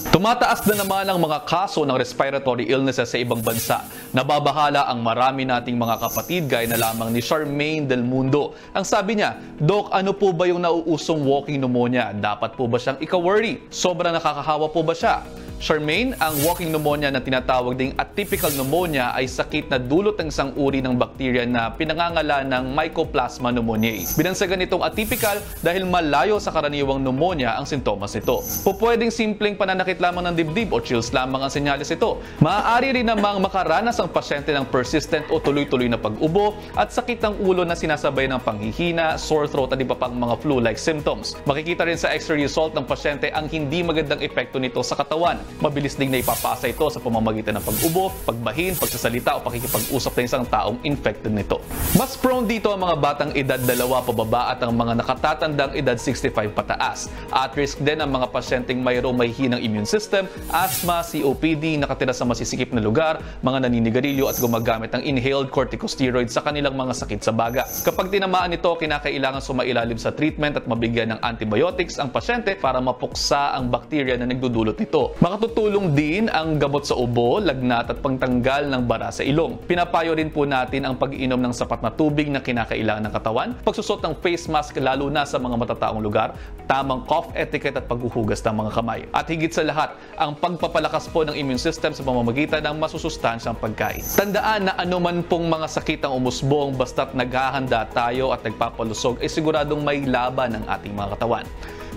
Tumataas na naman ang mga kaso ng respiratory illnesses sa ibang bansa. Nababahala ang marami nating mga kapatid gaya na lamang ni Charmaine Del Mundo. Ang sabi niya, Doc, ano po ba yung nauusong walking pneumonia? Dapat po ba siyang ika-worry? Sobrang nakakahawa po ba siya? Charmaine, ang walking pneumonia na tinatawag ding atypical pneumonia ay sakit na dulot ng isang uri ng bakterya na pinangangalan ng Mycoplasma pneumoniae. Binansagan itong atypical dahil malayo sa karaniwang pneumonia ang sintomas nito. Pupwedeng simpleng pananakit lamang ng dibdib o chills lamang ang senyales ito. Maaari rin namang makaranas ang pasyente ng persistent o tuloy-tuloy na pag-ubo at sakit ng ulo na sinasabay ng panghihina, sore throat at iba pang mga flu-like symptoms. Makikita rin sa X-ray result ng pasyente ang hindi magandang epekto nito sa katawan. Mabilis ding naipapasa ito sa pamamagitan ng pag-ubo, pagbahin, pagsasalita o pakikipag-usap ng isang taong infected nito. Mas prone dito ang mga batang edad 2 pababa at ang mga nakatatandang edad 65 pataas. At risk din ang mga pasyenteng mayroong mahihinang immune system, asthma, COPD, nakatira sa masisikip na lugar, mga naninigarilyo at gumagamit ng inhaled corticosteroids sa kanilang mga sakit sa baga. Kapag tinamaan ito, kinakailangan sumailalim sa treatment at mabigyan ng antibiotics ang pasyente para mapuksa ang bakterya na nagdudulot nito. Makatutulong din ang gamot sa ubo, lagnat at pangtanggal ng bara sa ilong. Pinapayo rin po natin ang pag-inom ng sapat na tubig na kinakailangan ng katawan, pagsusot ng face mask lalo na sa mga matataong lugar, tamang cough etiquette at paghuhugas ng mga kamay. At higit sa lahat, ang pagpapalakas po ng immune system sa pamamagitan ng masusustansyang pagkain. Tandaan na anuman pong mga sakit ang umusbong basta't naghahanda tayo at nagpapalusog ay siguradong may laban ng ating mga katawan.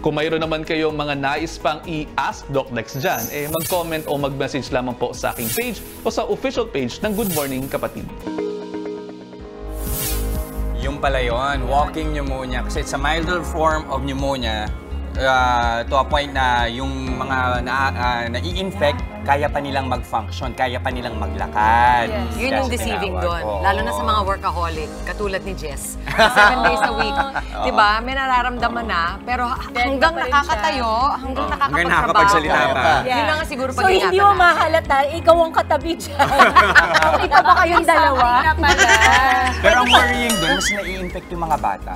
Kung mayroon naman kayong mga nais pang i-ask Doc Lex dyan, mag-comment o mag-message lamang po sa aking page o sa official page ng Good Morning Kapatid. Yung pala yun, walking pneumonia. Kasi it's a milder form of pneumonia to a point na yung mga nai-infect, kaya pa nilang mag-function, kaya pa nilang maglakad. Yes. Yun yung deceiving doon. Lalo na sa mga workaholic, katulad ni Jess. 7 days a week. Diba? May nararamdaman na, pero hanggang nakakatayo, hanggang nakakapagsalita pa. Yun lang nga siguro So, hindi mo mahalata, ikaw ang katabi dyan. Ikaw ba kayong dalawa? Pero ang worrying doon, mas nai-infect yung mga bata.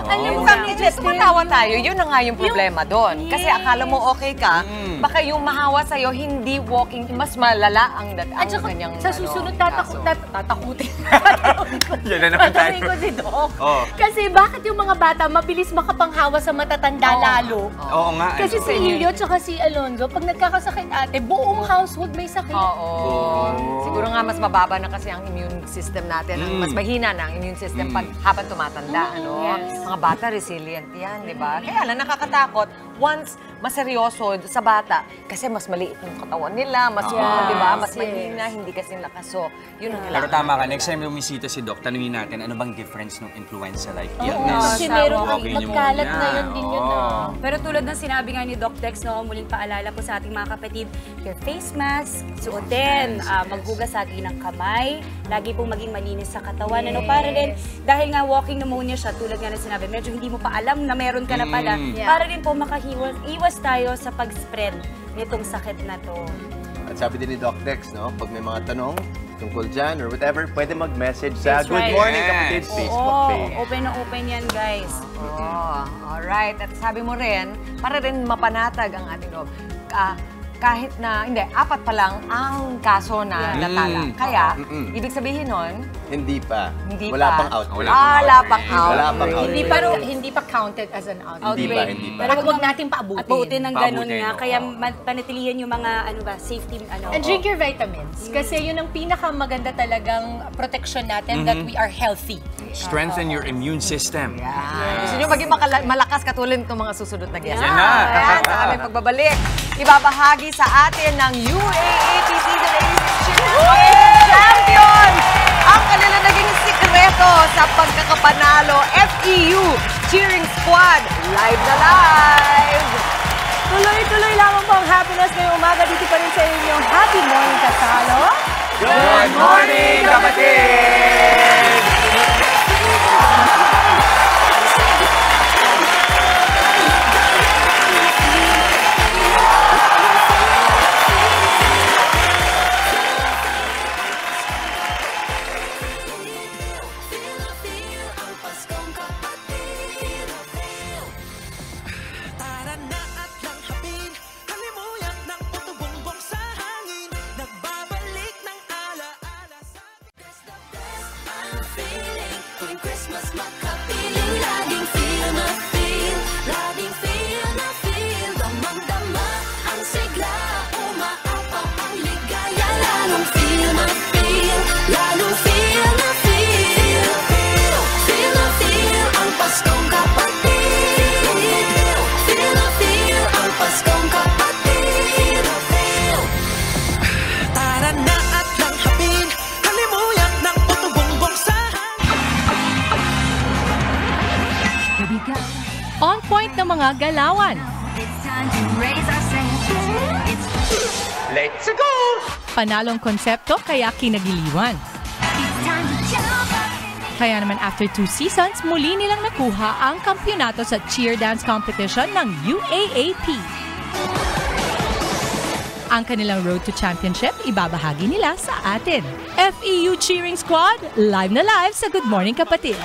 Alam mo kami, Jess, tumatawa tayo. Yun na nga yung problema doon. Kasi akala mo okay ka, baka yung mahawa sa'yo, hindi walking, mas malala ang kanyang sa susunod tatakutin. Yan na naman tayo. ko si Doc. Kasi bakit yung mga bata mabilis makapanghawa sa matatanda lalo? Oo nga. Kasi si Lilio at si Alonzo, pag nagkakasakit ate, buong household may sakit. Siguro nga mas mababa na kasi ang immune system natin. Mas mahina na ang immune system pag habang tumatanda. Mga bata, resilient yan, di ba? Kaya lang nakakatakot once maseryoso sa bata kasi mas maliit yung katawan nila, mas di ba? Mas mahina, hindi kasi lakas. So, yun ang Pero tama ka, next time lumisita si Doc, tanungin natin ano bang difference ng influenza-like Kasi meron magkalat ngayon din yun. Pero tulad ng sinabi nga ni Doc Dex, muling paalala po sa ating mga kapatid, your face mask, suotin, maghugas lagi ng kamay, lagi pong maging malinis sa katawan. Para rin, dahil nga walking pneumonia siya, tulad nga na sinabi, medyo hindi mo pa alam na meron ka na pala. Para rin po makahiwas tayo sa pag-spread nitong sakit na to. At sabi din ni Doc Dex, pag may mga tanong tungkol dyan or whatever, pwede mag-message sa Good Morning Kapatid Facebook page. Open na open yan, guys. Alright. At sabi mo rin, para rin mapanatag ang ating loob, kahit na, hindi, 4 pa lang ang kaso na natala. Kaya, ibig sabihin nun, Hindi pa. Wala pang outbreak. Wala pang outbreak. Wala pang outbreak. Hindi pa counted as an outbreak. Hindi pa. Pero huwag natin paabutin. At pautin ng ganun nga. Kaya panatilihan yung mga, safety, And drink your vitamins. Kasi yun ang pinakamaganda talagang protection natin that we are healthy. Strengthen your immune system. Gusto nyo maging malakas katulad ng mga susunod na guest. Yan na. Ayan, sa aming pagbabalik, ibabahagi sa atin ng UAAP Season 86 Champion! Ang kanila naging sikreto sa pagkakapanalo, FEU Cheering Squad, live na live! Tuloy-tuloy lamang po ang happiness ngayong umaga. Dito pa rin sa inyong Happy Morning Kasalo. Good morning, kapatid! galawan. Let's go! Panalong konsepto kaya kinagiliwan. Kaya naman after 2 seasons, muli nilang nakuha ang kampyonato sa cheer dance competition ng UAAP. Ang kanilang road to championship, ibabahagi nila sa atin. FEU Cheering Squad, live na live sa Good Morning Kapatid.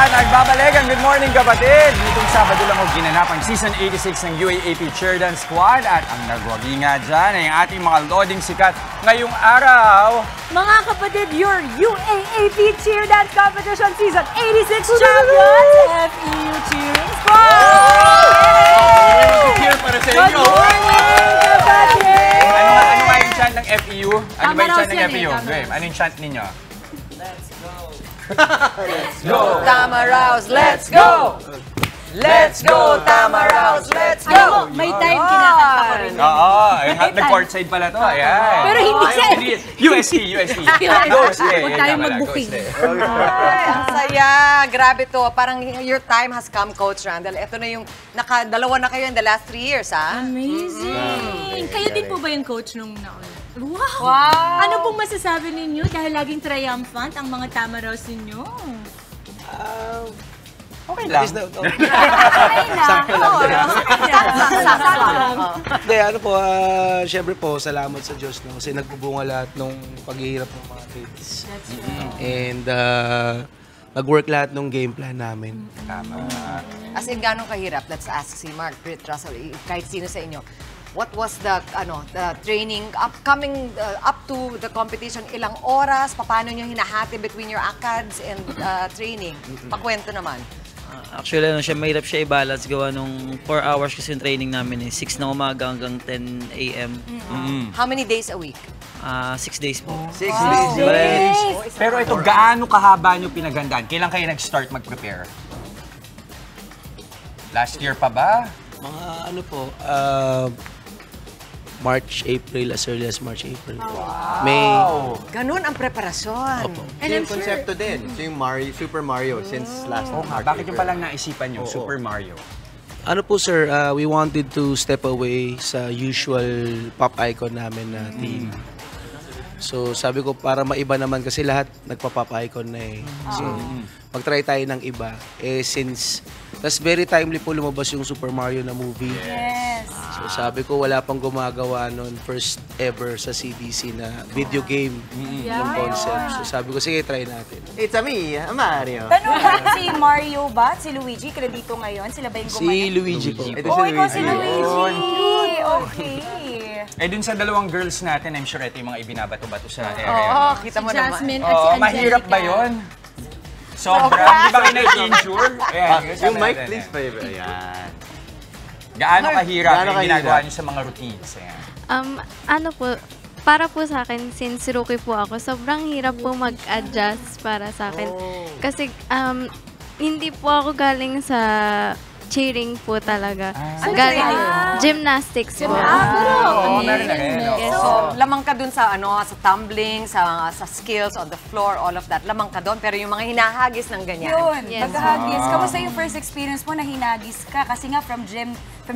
Nagbabalik ang Good Morning Kapatid. Nitong Sabado lang ginanap ang Season 86 ng UAAP Cheer Dance Squad at ang nagwagi nga dyan ay ang ating mga loading sikat ngayong araw. Mga kapatid, your UAAP Cheer Dance Competition Season 86 champions, FEU Cheering Squad! Cheer para sa inyo! Good morning, kapatid! Ano ba yung chant ng FEU? Ano ba yung chant ng FEU? Ano yung chant ninyo? Let's go, Tamaraos, let's go! Let's go, Tamaraos, let's go! Alam mo, may time kinakanta ko rin. Oo, nag-courtside pala to. Ayan. Pero hindi siya. USC. Go, Huwag tayong mag-booking. Ang saya. Grabe to. Parang your time has come, Coach Randall. Ito na yung dalawa na kayo in the last 3 years, ha? Amazing! Kayo din po ba yung coach nung nauna? Wow! Wow! Ano pong masasabi ninyo dahil laging triumphant ang mga Tamaraos ninyo? Okay lang. Sakto lang. Hindi, syempre po, salamat sa Diyos no, kasi nagbubunga lahat ng paghihirap ng mga kids. And nag-work lahat ng game plan namin. Tama. As in, gano'ng kahirap? Let's ask si Mark, Britt, Russell, kahit sino sa inyo. What was the training upcoming up to the competition? Ilang oras? Paano nyo hinahati between your ACADS and training? Pakwento naman. Actually, mahirap siya i-balance gawa nung 4 hours kasi yung training namin 6 na umaga hanggang 10 a.m. How many days a week? 6 days po. 6 days. Pero ito, gaano kahaba nyo pinagandaan? Kailan kayo nag-start mag-prepare? Last year pa ba? Mga March, April, as early as March, April. Wow! May... Ganun ang preparasyon. And yung konsepto din, yung Super Mario since last March. Bakit yung palang naisipan nyo, Super Mario? Ano po sir, we wanted to step away sa usual pop icon namin na team. So sabi ko para maiba naman kasi lahat nagpa-pop icon na eh. So mag-try tayo ng iba. Since tas very timely po lumabas yung Super Mario na movie. Yes. So sabi ko wala pang gumagawa noon first ever sa CBC na video game yung concept. So sabi ko sige try natin. It's me, Mario. Tanong lang, si Mario ba? Si Luigi? Kaya dito ngayon? Sila ba yung gumawa? Si Luigi po. Ito si ikaw si Luigi. Luigi. Okay. Dun sa dalawang girls natin, I'm sure ito yung mga ibinabato-bato sa area. Oo, kita mo naman. Jasmine at si Angelica. Mahirap ba yun? Sobrang, di ba kayo nag-injure? Yung mic, please, favor. Ayan. Gaano kahirap yung ginagawa niyo sa mga routines? Ano po, para po sa akin, since rookie po ako, sobrang hirap po mag-adjust para sa akin. Kasi hindi po ako galing sa cheering po talaga. Galing gymnastics po. Meron na rin. So, lamang ka dun sa sa tumbling, sa skills on the floor, all of that. Lamang ka dun, pero yung mga hinahagis ng ganyan. Yun, paghahagis. Kamusta yung first experience mo na hinagis ka? Kasi nga from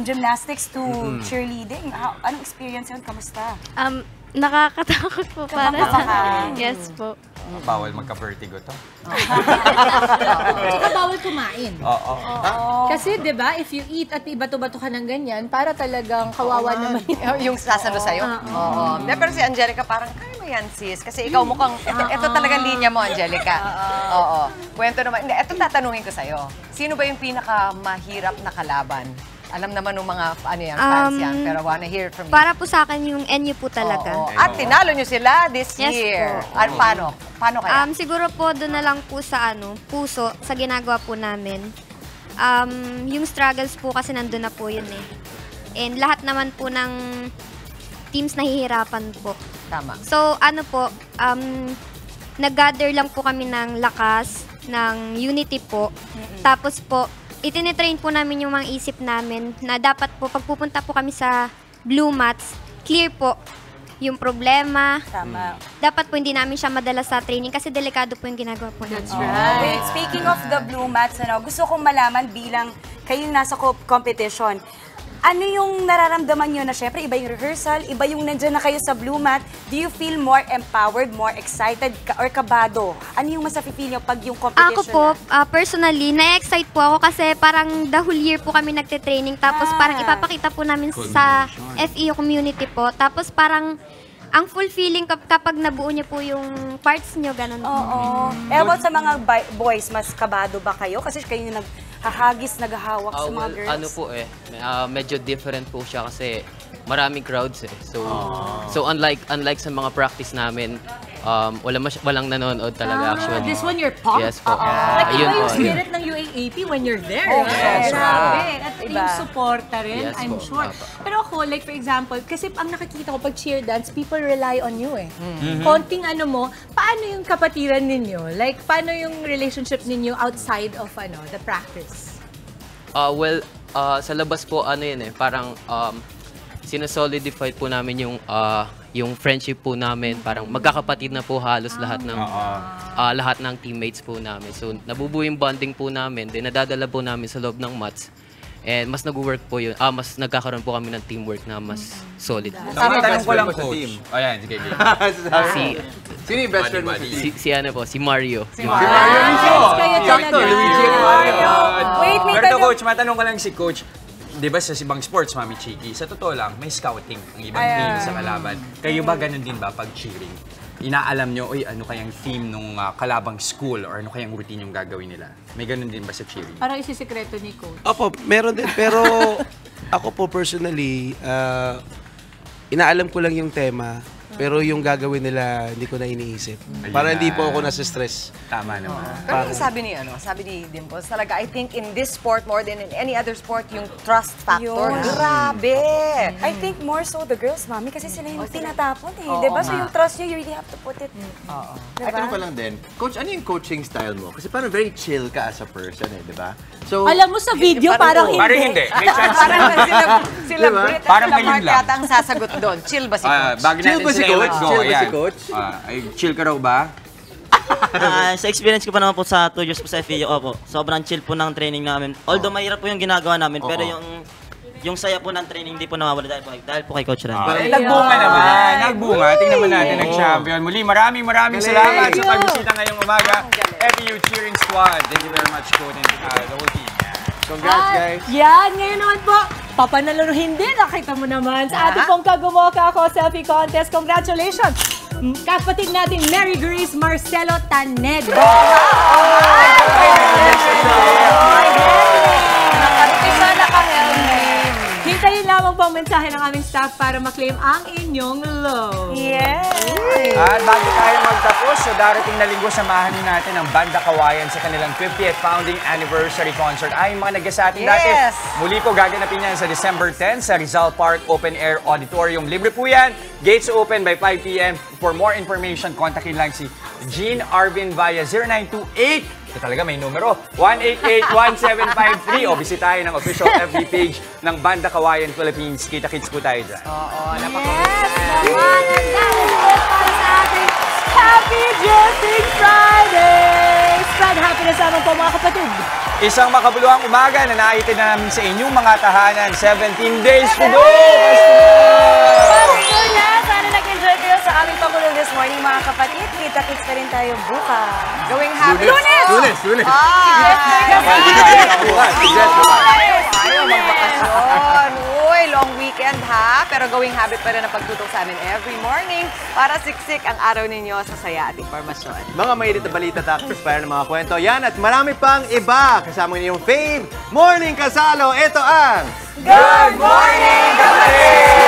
gymnastics to cheerleading. Anong experience yun? Kamusta? Nakakatakot po para sa akin. Yes po. Bawal magka-vertigo to. Ikaw bawal kumain. Oo. Kasi 'di ba, if you eat at ibato-bato ka ng ganyan, para talagang kawawa naman yung sasalo sa'yo. Oo. Pero si Angelica parang, kaya mo yan sis. Kasi ikaw mukhang, ito talaga linya mo, Angelica. Oo. Kwento naman. Ito tatanungin ko sa'yo. Sino ba yung pinakamahirap na kalaban? Alam naman ng mga fans yan, pero wanna hear from you. Para po sa akin yung NU po talaga. At tinalo nyo sila this year. At paano? Paano kaya? Siguro po doon na lang po sa puso, sa ginagawa po namin. Yung struggles po kasi nandun na po yun eh. And lahat naman po ng teams nahihirapan po. Tama. So nag-gather lang po kami ng lakas, ng unity po. Tapos po, itinitrain po namin yung mga isip namin na dapat po, pagpupunta po kami sa blue mats, clear po yung problema. Tama. Dapat po hindi namin siya madala sa training kasi delikado po yung ginagawa po namin. That's right. Wait, speaking of the blue mats, gusto kong malaman bilang kayong nasa competition, ano yung nararamdaman nyo na syempre iba yung rehearsal, iba yung nandyan na kayo sa blue mat, do you feel more empowered, more excited, or kabado? Ano yung mas nafe-feel nyo pag yung competition? Ako po, personally, na-excite po ako kasi parang the whole year po kami nagte-training tapos parang ipapakita po namin sa FEU community po. Tapos parang ang full feeling kapag nabuo niyo po yung parts niyo, ganun. Oo. About sa mga boys, mas kabado ba kayo? Kasi kayo yung naghahagis, naghahawak sa mga girls. Ano po medyo different po siya kasi maraming crowds eh. So unlike sa mga practice namin, walang nanonood talaga actually. This one you're pumped? Yes po. Like Ayun iba yung po. spirit ng UAAP when you're there. Yes, Grabe. At Iba. yung suporta rin, Yes I'm po. sure. Pero ako, like for example, kasi ang nakikita ko pag cheer dance, people rely on you eh. Mhm. Konting ano mo, paano yung kapatiran ninyo? Like, paano yung relationship ninyo outside of the practice? Sa labas po yun eh, parang sinasolidify po namin yung friendship po namin, parang magkakapatid na po halos lahat ng teammates po namin. So nabubuo yung bonding po namin, then nadadala po namin sa loob ng mats. And mas nag-work po yun, mas nagkakaroon po kami ng teamwork na mas solid. Tanong ko lang, coach. Ayan, sige. Sino yung best friend mo sa team? Si Mario. Si Mario! Kayo talaga. Luigi and Mario. Wait, may Pero tanong. coach, matanong ko lang si coach. Di ba sa ibang sports, Mami Chiki, sa totoo lang, may scouting ang ibang team sa kalaban. Kayo ba ganun din ba pag cheering? Inaalam nyo, ano kayang theme nung kalabang school or ano kayang routine yung gagawin nila? May ganun din ba sa cheering? Parang isisikreto ni coach. Opo, meron din. Pero ako po personally, inaalam ko lang yung tema. Pero yung gagawin nila, hindi ko na iniisip. Para hindi po ako nasa stress. Tama naman. Pero yung sabi ni Dimples, talaga, I think in this sport more than in any other sport, yung trust factor, grabe. I think more so the girls, mami, kasi sila yung tinatapon eh. Diba? So yung trust nyo, you really have to put it. Ay, tanong ko lang din, coach, ano yung coaching style mo? Kasi parang very chill ka as a person eh, di ba? So, alam mo sa video, parang hindi. Parang hindi. May chance Parang sila Brit at Parang sila ngayon Mark lang. yata ang sasagot doon. Chill ba si coach? Chill ba si coach? Chill ba si coach? Chill ka raw ba? Sa experience ko pa naman po sa 2 years po sa FEU, po, sobrang chill po ng training namin. Although mahirap po yung ginagawa namin, pero yung saya po ng training hindi po nawawala dahil po kay Coach Ran. Nagbunga naman. Nagbunga. Tingnan mo natin ang champion. Muli, maraming salamat sa pagbisita ngayong umaga. FEU Cheering Squad. Thank you very much, Coach, and the whole team. Congrats, guys. Yan, ngayon naman po, papanalo hindi. Nakita mo naman sa ating pong Kagumoka Ako Selfie Contest. Congratulations! Kapatid natin, Mary Grace Marcelo Tanego. Nakatisa, naka-helmet. Hintayin lamang po ang mensahe ng aming staff para maklaim ang inyong loan. Yes! At bago tayo magtapos, so darating na linggo, samahan natin ang Banda Kawayan sa kanilang 50th founding anniversary concert. Ay, mga nag-sa atin dati. Muli ko gaganapin yan sa December 10 sa Rizal Park Open Air Auditorium. Libre po yan. Gates open by 5 p.m. For more information, kontakin lang si Jean Arvin via 0928. Ito talaga may numero, 188-1753 o bisitahin ang official FB page ng Banda Kawayan Philippines. Kita-kits po tayo dyan. Happy Dressing Friday! Spread happiness naman po mga kapatid. Isang makabuluhang umaga na naitin na namin sa inyong mga tahanan. 17 days to go! Pasto na! Sana nag-enjoy kayo sa aming pakulo this morning, mga kapatid. Kita-kits pa rin tayo bukas. Gawing happy. Lunes! Ayaw magbakasyon. Uy, long weekend ha. Pero gawing habit pa rin ang pagtutok sa amin every morning para siksik ang araw ninyo sa saya at informasyon. Mga mainit na balita, tactics, para ng mga kwento. Yan at marami pang iba. Kasama niyo yung Fave Morning Kasalo. Ito ang Good Morning, kapatid!